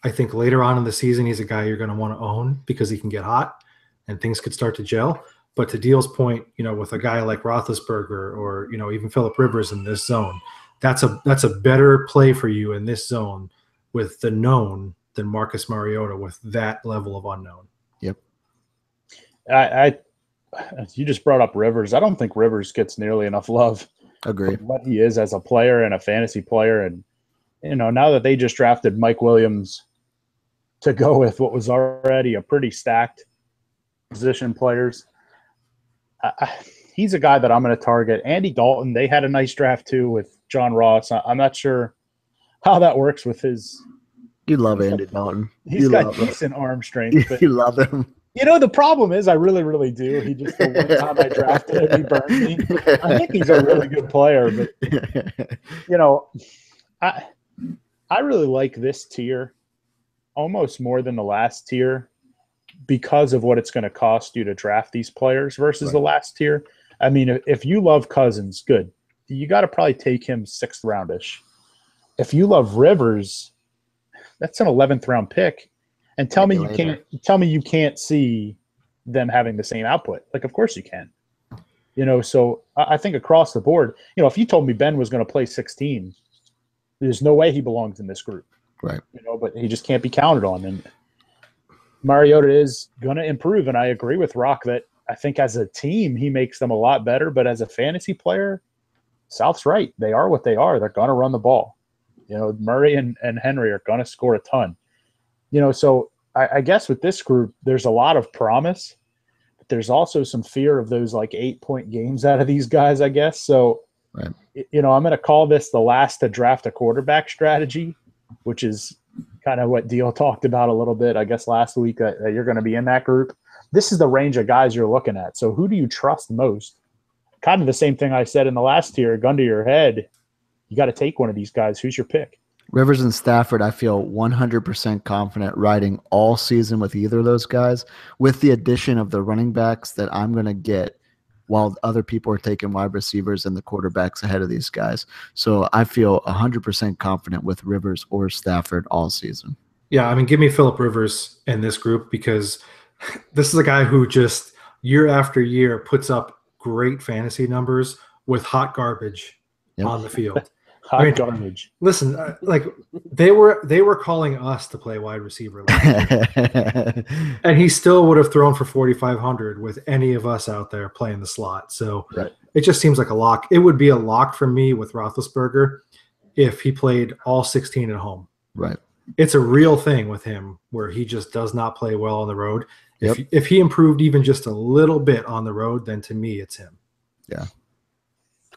think later on in the season, he's a guy you're going to want to own because he can get hot and things could start to gel. But to Deal's point, with a guy like Roethlisberger or, even Phillip Rivers in this zone, that's a better play for you in this zone with the known than Marcus Mariota with that level of unknown. Yep. You just brought up Rivers. I don't think Rivers gets nearly enough love. Agree. For what he is as a player and a fantasy player. And, now that they just drafted Mike Williams to go with what was already a pretty stacked position players. He's a guy that I'm going to target. Andy Dalton, they had a nice draft too with John Ross. I'm not sure how that works with his. You love Andy Dalton. He's got decent arm strength. But, you love him. The problem is I really, really do. He just, the one time I drafted him, he burned me. I think he's a really good player, but, I really like this tier almost more than the last tier because of what it's going to cost you to draft these players versus the last tier. I mean, if you love Cousins, good. You got to probably take him 6th roundish. If you love Rivers, that's an 11th round pick. And tell me you can't see them having the same output. Like, of course you can. So I think across the board, if you told me Ben was going to play 16, there's no way he belongs in this group. Right. But he just can't be counted on. And Mariota is going to improve. And I agree with Rock that I think as a team, he makes them a lot better. But as a fantasy player, South's right. They are what they are. They're going to run the ball. Murray and Henry are going to score a ton. So I guess with this group, there's a lot of promise. But there's also some fear of those 8-point games out of these guys, I guess. So, I'm going to call this the last to draft a quarterback strategy, which is kind of what Deal talked about a little bit, I guess, last week, that you're going to be in that group. This is the range of guys you're looking at. So who do you trust most? Kind of the same thing I said in the last tier, gun to your head. You got to take one of these guys. Who's your pick? Rivers and Stafford, I feel 100% confident riding all season with either of those guys, with the addition of the running backs that I'm going to get while other people are taking wide receivers and the quarterbacks ahead of these guys. So I feel 100% confident with Rivers or Stafford all season. Yeah, I mean, give me Phillip Rivers in this group because this is a guy who just year after year puts up great fantasy numbers with hot garbage on the field. Garbage. Listen, they were calling us to play wide receiver, and he still would have thrown for 4,500 with any of us out there playing the slot. So It just seems like a lock. It would be a lock for me with Roethlisberger if he played all 16 at home. Right. It's a real thing with him where he just does not play well on the road. If he improved even just a little bit on the road, then to me it's him. Yeah.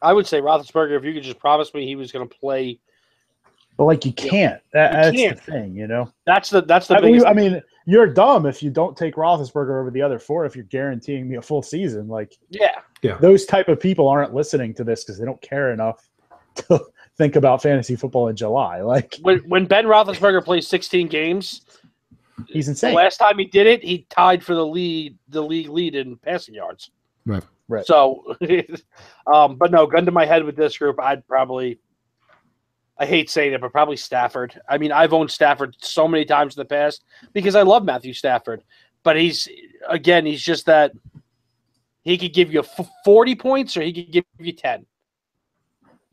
I would say Roethlisberger, if you could just promise me he was going to play. But you can't. That's the thing, That's the biggest. I mean, you're dumb if you don't take Roethlisberger over the other 4 if you're guaranteeing me a full season. Those type of people aren't listening to this because they don't care enough to think about fantasy football in July. When Ben Roethlisberger plays 16 games, he's insane. The last time he did it, he tied for the league lead in passing yards. Right. So, but no, gun to my head with this group, I hate saying it, but probably Stafford. I mean, I've owned Stafford so many times in the past because I love Matthew Stafford, but he's just that he could give you 40 points or he could give you 10.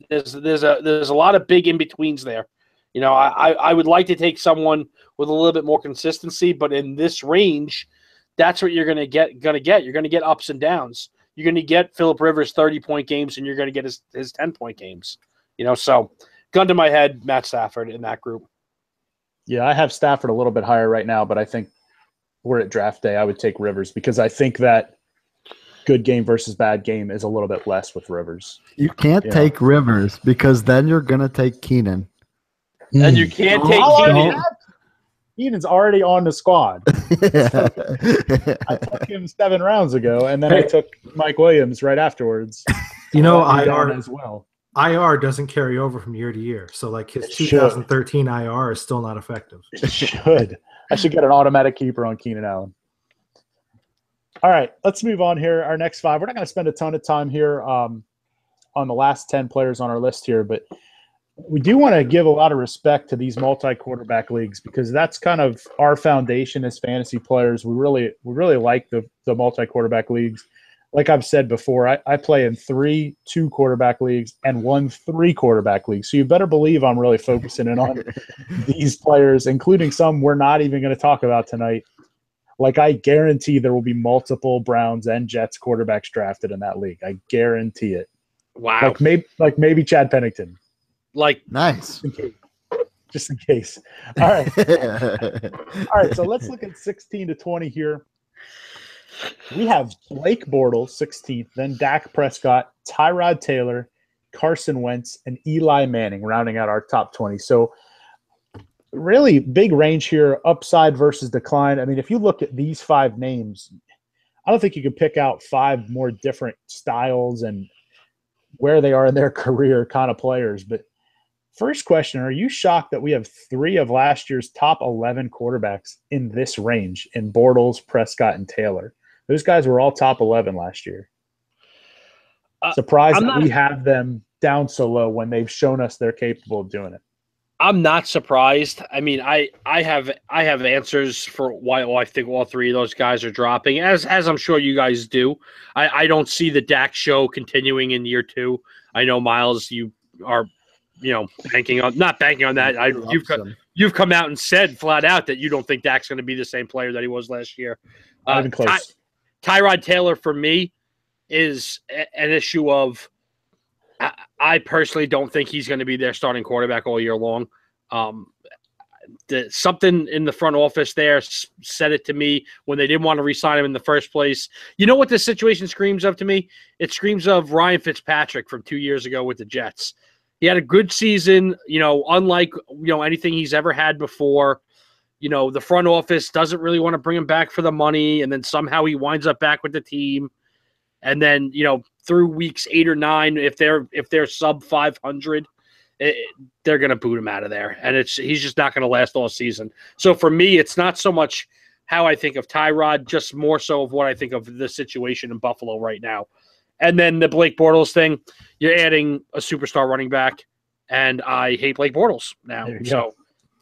There's a lot of big in-betweens there. I would like to take someone with a little bit more consistency, but in this range, that's what you're going to get. You're going to get ups and downs. You're going to get Phillip Rivers 30-point games, and you're going to get his 10-point games. So gun to my head, Matt Stafford in that group. Yeah, I have Stafford a little bit higher right now, but I think we're at draft day. I would take Rivers because I think that good game versus bad game is a little bit less with Rivers. You can't take Rivers because then you're going to take Keenan. And you can't take Keenan. Keenan's already on the squad. I took him 7 rounds ago, and then I took Mike Williams right afterwards. IR as well. IR doesn't carry over from year to year, so his 2013 IR is still not effective. It should. I should get an automatic keeper on Keenan Allen. All right, let's move on here. Our next 5. We're not going to spend a ton of time here on the last 10 players on our list here, but we do want to give a lot of respect to these multi-quarterback leagues because that's kind of our foundation as fantasy players. We really like the multi-quarterback leagues. Like I've said before, I play in 3 2-quarterback leagues and 1 3-quarterback league. So you better believe I'm really focusing in on these players, including some we're not even going to talk about tonight. I guarantee there will be multiple Browns and Jets quarterbacks drafted in that league. I guarantee it. Wow. Maybe Chad Pennington. Nice. Just in case. All right. All right. So let's look at 16 to 20 here. We have Blake Bortles, 16th, then Dak Prescott, Tyrod Taylor, Carson Wentz, and Eli Manning rounding out our top 20. So really big range here, upside versus decline. I mean, if you look at these 5 names, I don't think you could pick out 5 more different styles and where they are in their career kind of players. But first question, are you shocked that we have 3 of last year's top 11 quarterbacks in this range in Bortles, Prescott, and Taylor? Those guys were all top 11 last year. Surprised that we have them down so low when they've shown us they're capable of doing it. I'm not surprised. I mean, I have answers for why I think all 3 of those guys are dropping, as I'm sure you guys do. I don't see the Dak show continuing in year 2. I know, Miles, you are, not banking on that. You've come out and said flat out that you don't think Dak's going to be the same player that he was last year. Not even close. Tyrod Taylor for me is an issue of. I personally don't think he's going to be their starting quarterback all year long. Something in the front office there said it to me when they didn't want to re-sign him in the first place. You know what this situation screams of to me? It screams of Ryan Fitzpatrick from 2 years ago with the Jets. He had a good season, unlike anything he's ever had before. The front office doesn't really want to bring him back for the money, and then somehow he winds up back with the team. And then, through weeks 8 or 9, if they're sub 500, they're going to boot him out of there. And he's just not going to last all season. So for me, it's not so much how I think of Tyrod, just more so of what I think of the situation in Buffalo right now. And then the Blake Bortles thing, you're adding a superstar running back, and I hate Blake Bortles now. So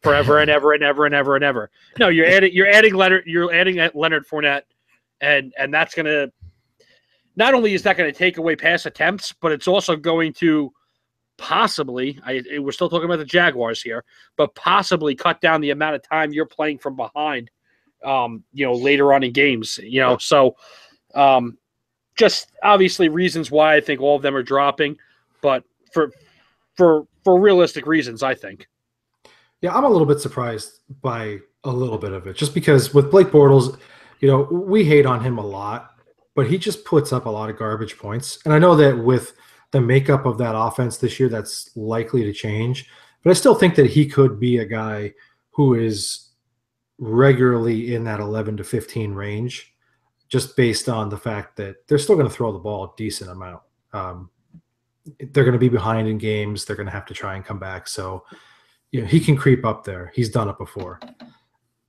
forever and ever and ever and ever and ever. No, you're adding Leonard Fournette, and that's going to. Not only is that going to take away pass attempts, but it's also going to possibly, we're still talking about the Jaguars here, but possibly cut down the amount of time you're playing from behind, later on in games, So just obviously reasons why I think all of them are dropping, but for realistic reasons, I think. Yeah, I'm a little bit surprised by a little bit of it, just because with Blake Bortles, we hate on him a lot. But he just puts up a lot of garbage points. And I know that with the makeup of that offense this year, that's likely to change. But I still think that he could be a guy who is regularly in that 11 to 15 range, just based on the fact that they're still going to throw the ball a decent amount. They're going to be behind in games. They're going to have to try and come back. So he can creep up there. He's done it before.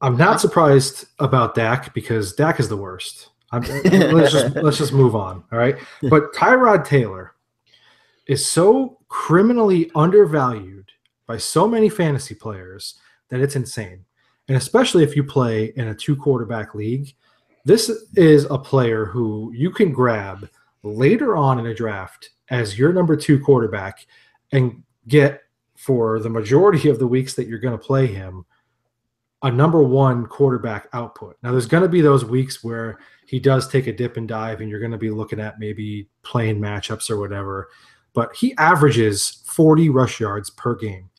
I'm not surprised about Dak because Dak is the worst. Let's just move on, all right? But Tyrod Taylor is so criminally undervalued by so many fantasy players that it's insane. And especially if you play in a 2-quarterback league, this is a player who you can grab later on in a draft as your number 2 quarterback and get, for the majority of the weeks that you're going to play him, a number 1 quarterback output. Now, there's going to be those weeks where he does take a dip and dive, and you're going to be looking at maybe playing matchups or whatever. But he averages 40 rush yards per game.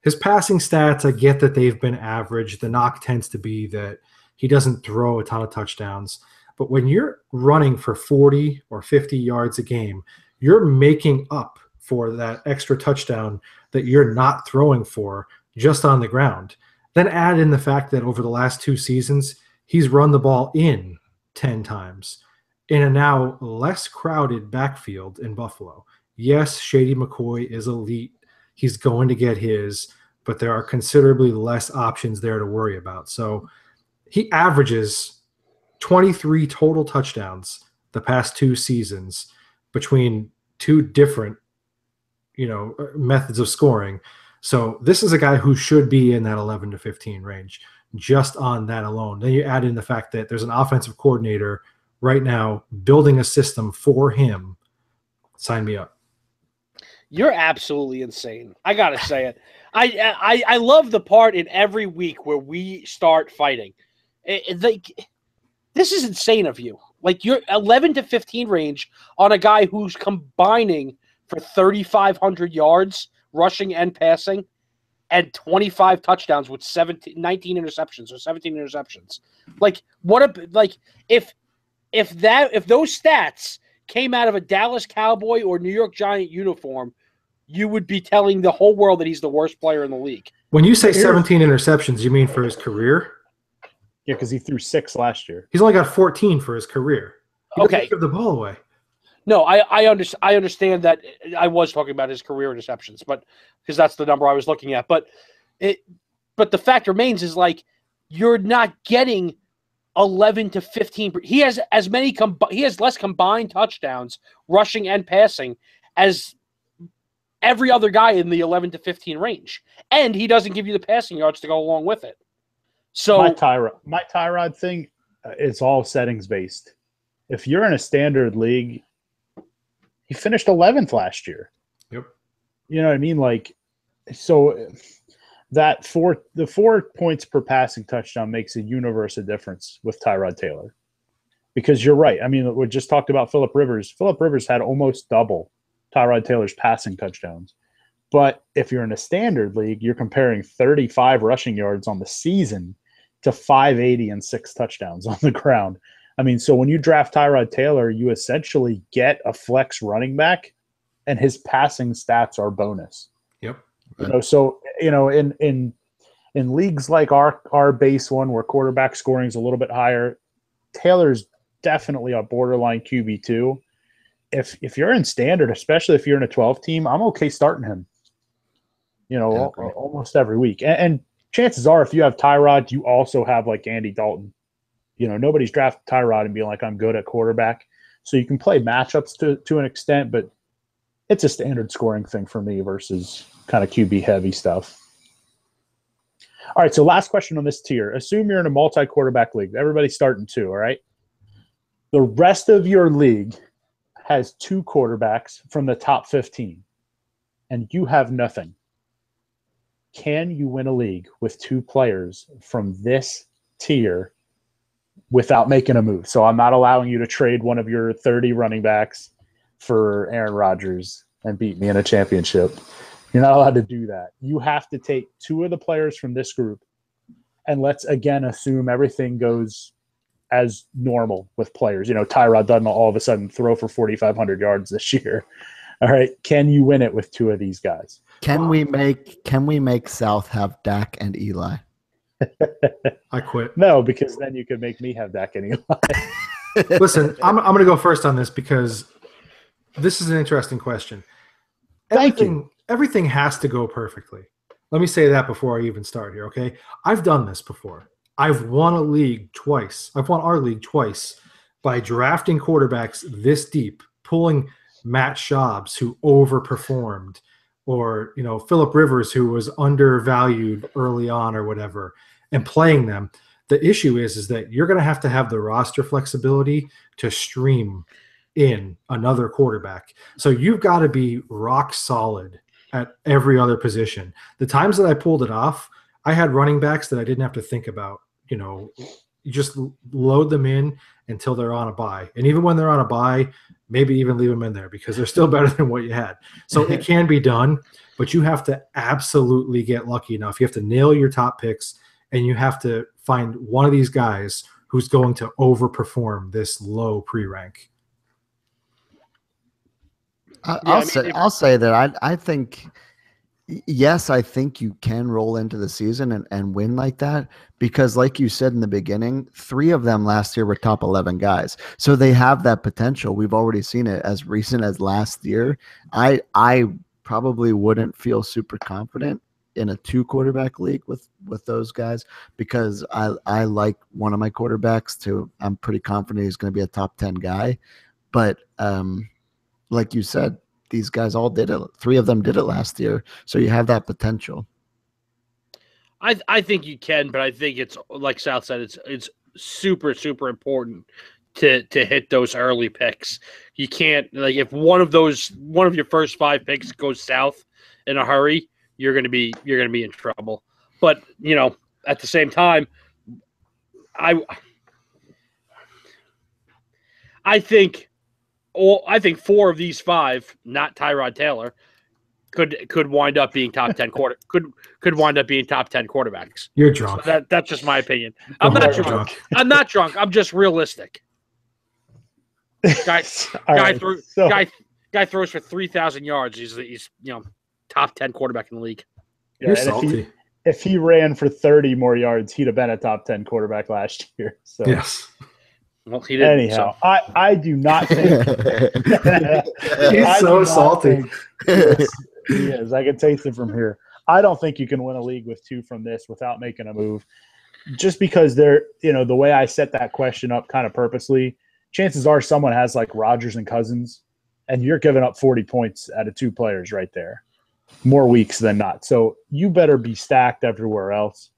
His passing stats, I get that they've been average. The knock tends to be that he doesn't throw a ton of touchdowns. But when you're running for 40 or 50 yards a game, you're making up for that extra touchdown that you're not throwing for just on the ground. Then add in the fact that over the last 2 seasons, he's run the ball in 10 times in a now less crowded backfield in Buffalo. Yes, Shady McCoy is elite. He's going to get his, but there are considerably less options there to worry about. So he averages 23 total touchdowns the past 2 seasons between 2 different, methods of scoring. So this is a guy who should be in that 11 to 15 range just on that alone. Then you add in the fact that there's an offensive coordinator right now building a system for him. Sign me up. You're absolutely insane. I got to say it. I love the part in every week where we start fighting. This is insane of you. Like, you're 11 to 15 range on a guy who's combining for 3,500 yards rushing and passing, and 25 touchdowns with 19 interceptions or 17 interceptions. Like, if if those stats came out of a Dallas Cowboy or New York Giant uniform, you would be telling the whole world that he's the worst player in the league. When you say 17 interceptions, you mean for his career? Yeah, because he threw 6 last year. He's only got 14 for his career. He doesn't Okay. give the ball away. No, I understand that. I was talking about his career interceptions, but because that's the number I was looking at. But the fact remains is like you're not getting 11 to 15. He has he has less combined touchdowns, rushing and passing, as every other guy in the 11 to 15 range, and he doesn't give you the passing yards to go along with it. So my Tyrod thing is all settings based. If you're in a standard league, he finished 11th last year. Yep. You know what I mean? Like, so that the 4 points per passing touchdown makes a universe of difference with Tyrod Taylor. Because you're right. I mean, we just talked about Phillip Rivers. Phillip Rivers had almost double Tyrod Taylor's passing touchdowns. But if you're in a standard league, you're comparing 35 rushing yards on the season to 580 and 6 touchdowns on the ground. I mean, so when you draft Tyrod Taylor, you essentially get a flex running back, and his passing stats are bonus. Yep. So in leagues like our base one, where quarterback scoring is a little bit higher, Taylor's definitely a borderline QB2. If you're in standard, especially if you're in a 12 team, I'm okay starting him. Almost every week. And chances are, if you have Tyrod, you also have like Andy Dalton. Nobody's drafted Tyrod and being like, I'm good at quarterback. So you can play matchups to an extent, but it's a standard scoring thing for me versus kind of QB heavy stuff. All right, so last question on this tier. Assume you're in a multi-quarterback league. Everybody's starting 2, all right? The rest of your league has 2 quarterbacks from the top 15, and you have nothing. Can you win a league with 2 players from this tier without making a move? So I'm not allowing you to trade one of your 30 running backs for Aaron Rodgers and beat me in a championship. You're not allowed to do that. You have to take 2 of the players from this group, and let's again assume everything goes as normal with players. Tyrod doesn't all of a sudden throw for 4,500 yards this year. All right, can you win it with 2 of these guys? Can we make South have Dak and Eli? I quit. No, because then you could make me have Dak and Eli. Listen, I'm going to go first on this because this is an interesting question. Everything has to go perfectly. Let me say that before I even start here, okay? I've done this before. I've won a league twice. I've won our league twice by drafting quarterbacks this deep, pulling Matt Schaubs, who overperformed, or Phillip Rivers, who was undervalued early on or whatever, and playing them. The issue is that you're going to have the roster flexibility to stream in another quarterback. So you've got to be rock solid at every other position. The times that I pulled it off, I had running backs that I didn't have to think about. You just load them in until they're on a bye. And even when they're on a bye, maybe even leave them in there because they're still better than what you had. So it can be done, but you have to absolutely get lucky enough. You have to nail your top picks, and you have to find one of these guys who's going to overperform this low pre-rank. I'll say that I think, yes, I think you can roll into the season and win like that because, like you said in the beginning, 3 of them last year were top 11 guys. So they have that potential. We've already seen it as recent as last year. I probably wouldn't feel super confident in a 2-quarterback league with those guys because I like one of my quarterbacks I'm pretty confident he's going to be a top 10 guy. But like you said, these guys all did it. 3 of them did it last year. So you have that potential. I think you can, but I think it's like South said, it's super, super important to hit those early picks. You can't, like, if one of your first 5 picks goes south in a hurry, you're gonna be in trouble. But at the same time, I think 4 of these 5, not Tyrod Taylor, could wind up being top 10 could wind up being top 10 quarterbacks. You're drunk. So that's just my opinion. I'm not drunk. I'm just realistic. Guy right, guy throws for 3,000 yards. He's top 10 quarterback in the league. You're salty. If he ran for 30 more yards, he'd have been a top 10 quarterback last year. So yes. Well, he didn't. Anyhow, so. I do not think he's so salty. He is. I can taste it from here. I don't think you can win a league with 2 from this without making a move. Just because they're, the way I set that question up kind of purposely, chances are someone has like Rodgers and Cousins, and you're giving up 40 points out of 2 players right there, more weeks than not. So you better be stacked everywhere else.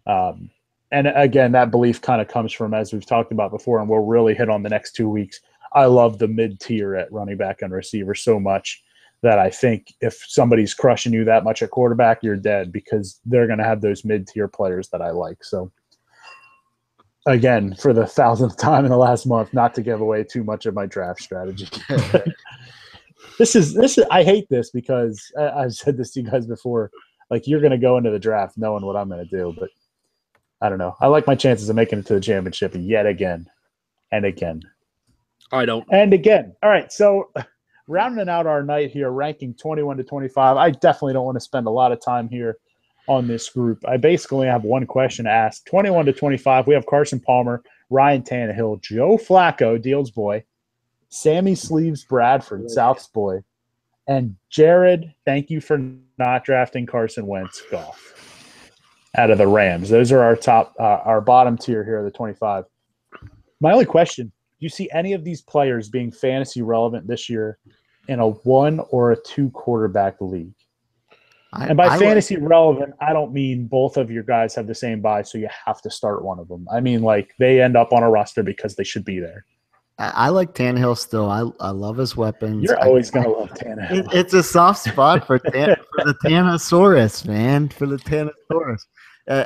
And again, that belief kind of comes from, as we've talked about before, and we'll really hit on the next 2 weeks. I love the mid-tier at running back and receiver so much that I think if somebody's crushing you that much at quarterback, you're dead, because they're going to have those mid-tier players that I like. So again, for the 1,000th time in the last month, not to give away too much of my draft strategy. This is I hate this because I've said this to you guys before. Like, you're going to go into the draft knowing what I'm going to do, but I don't know. I like my chances of making it to the championship yet again and again. I don't. And again. All right, so rounding out our night here, ranking 21 to 25. I definitely don't want to spend a lot of time here on this group. I basically have one question to ask. 21 to 25, we have Carson Palmer, Ryan Tannehill, Joe Flacco, Deals boy, Sammy Sleeves Bradford, South's boy, and Jared, thank you for not drafting Carson Wentz, Goff, out of the Rams. Those are our bottom tier here, the 25. My only question, do you see any of these players being fantasy relevant this year in a 1 or a 2 quarterback league? And by fantasy relevant, I don't mean both of your guys have the same bye, so you have to start one of them. I mean, like, they end up on a roster because they should be there. I like Tannehill still. I love his weapons. You're always going to love Tannehill. It's a soft spot for the Tannosaurus, man, for the Tannosaurus.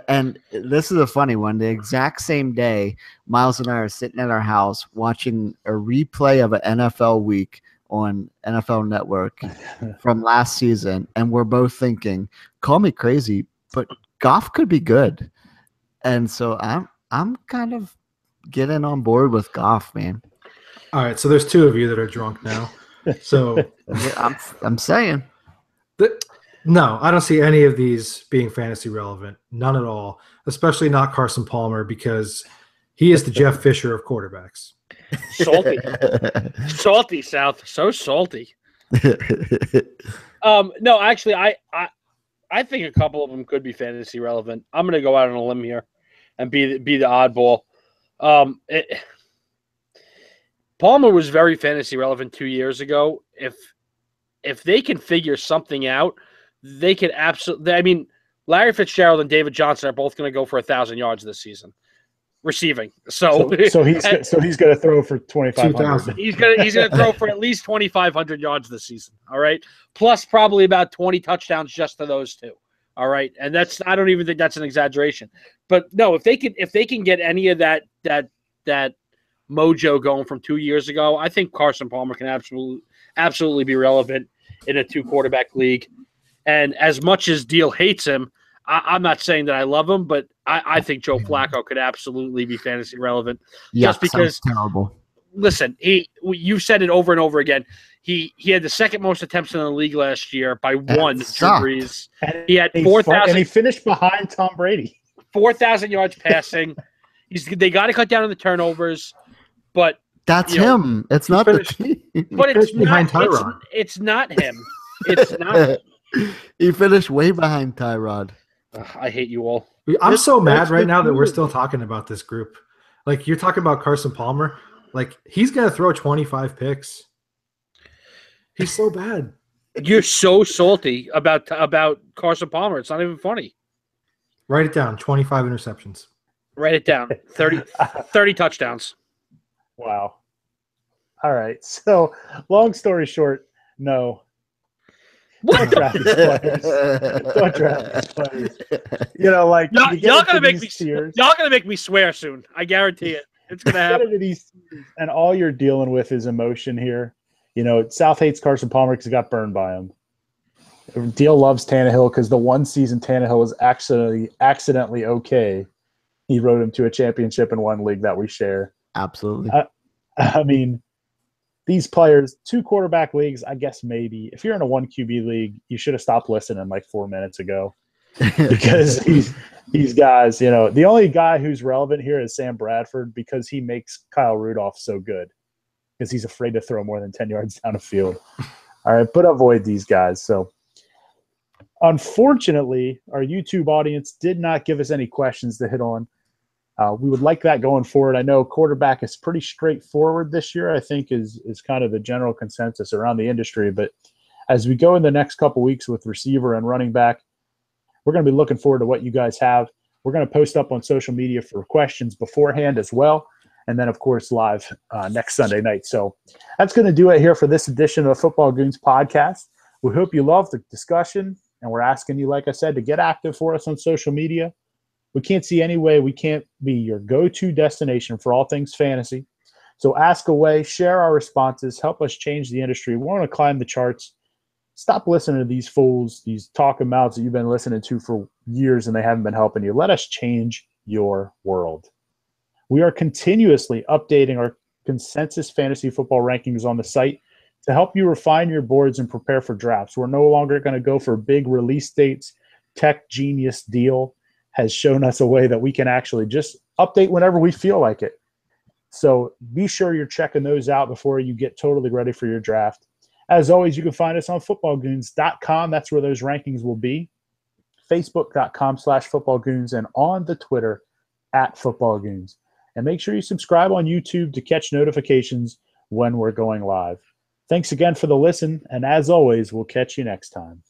And this is a funny one. The exact same day, Miles and I are sitting at our house watching a replay of an NFL week on NFL Network from last season, and we're both thinking, call me crazy, but Goff could be good. And so I'm kind of getting on board with Goff, man. All right, so there's 2 of you that are drunk now. So I'm saying no, I don't see any of these being fantasy relevant. None at all, especially not Carson Palmer, because he is the Jeff Fisher of quarterbacks. Salty South, so salty. No, actually, I think a couple of them could be fantasy relevant. I'm going to go out on a limb here and be the oddball. Palmer was very fantasy relevant 2 years ago. If they can figure something out, they could absolutely. I mean, Larry Fitzgerald and David Johnson are both going to go for 1,000 yards this season, receiving. So he's going to throw for 2,500. He's going to throw for at least 2,500 yards this season. All right, plus probably about 20 touchdowns just to those 2. All right, and I don't even think that's an exaggeration. But no, if they can get any of that mojo going from 2 years ago, I think Carson Palmer can absolutely be relevant in a 2 quarterback league. And as much as Deal hates him, I'm not saying that I love him, but I think Joe Flacco could absolutely be fantasy relevant. Yeah, just because terrible. Listen, you've said it over and over again. He had the second most attempts in the league last year by 1. Drew Brees. He had 4,000, and he finished behind Tom Brady. 4,000 yards passing. They got to cut down on the turnovers, but that's him. It's not the team. But it's not Tyrod. It's not him. It's not. He finished way behind Tyrod. I hate you all. I'm so mad right now that we're still talking about this group. Like, you're talking about Carson Palmer. Like, he's going to throw 25 picks. He's so bad. You're so salty about Carson Palmer. It's not even funny. Write it down. 25 interceptions. Write it down. 30 touchdowns. Wow. All right. So, long story short, no. What? Don't draft these players. Don't draft these players. Like y'all gonna make me swear soon. I guarantee it. It's gonna happen. And all you're dealing with is emotion here. South hates Carson Palmer because he got burned by him. Deal loves Tannehill because the one season Tannehill was actually accidentally okay. He rode him to a championship in one league that we share. Absolutely. I mean, these players, 2 quarterback leagues, I guess maybe. If you're in a 1 QB league, you should have stopped listening like 4 minutes ago. Because these guys, the only guy who's relevant here is Sam Bradford because he makes Kyle Rudolph so good because he's afraid to throw more than 10 yards down the field. All right, but avoid these guys. So, unfortunately, our YouTube audience did not give us any questions to hit on. We would like that going forward. I know quarterback is pretty straightforward this year, I think is kind of the general consensus around the industry. But as we go in the next couple weeks with receiver and running back, we're going to be looking forward to what you guys have. We're going to post up on social media for questions beforehand as well. And then, of course, live next Sunday night. So that's going to do it here for this edition of the Football Goons podcast. We hope you love the discussion. And we're asking you, like I said, to get active for us on social media. We can't see any way we can't be your go-to destination for all things fantasy. So ask away, share our responses, help us change the industry. We want to climb the charts. Stop listening to these fools, these talking mouths that you've been listening to for years and they haven't been helping you. Let us change your world. We are continuously updating our consensus fantasy football rankings on the site to help you refine your boards and prepare for drafts. We're no longer going to go for big release dates. Tech Genius Deal has shown us a way that we can actually just update whenever we feel like it. So be sure you're checking those out before you get totally ready for your draft. As always, you can find us on footballgoons.com. That's where those rankings will be. Facebook.com/footballgoons and on the Twitter @footballgoons. And make sure you subscribe on YouTube to catch notifications when we're going live. Thanks again for the listen, and as always, we'll catch you next time.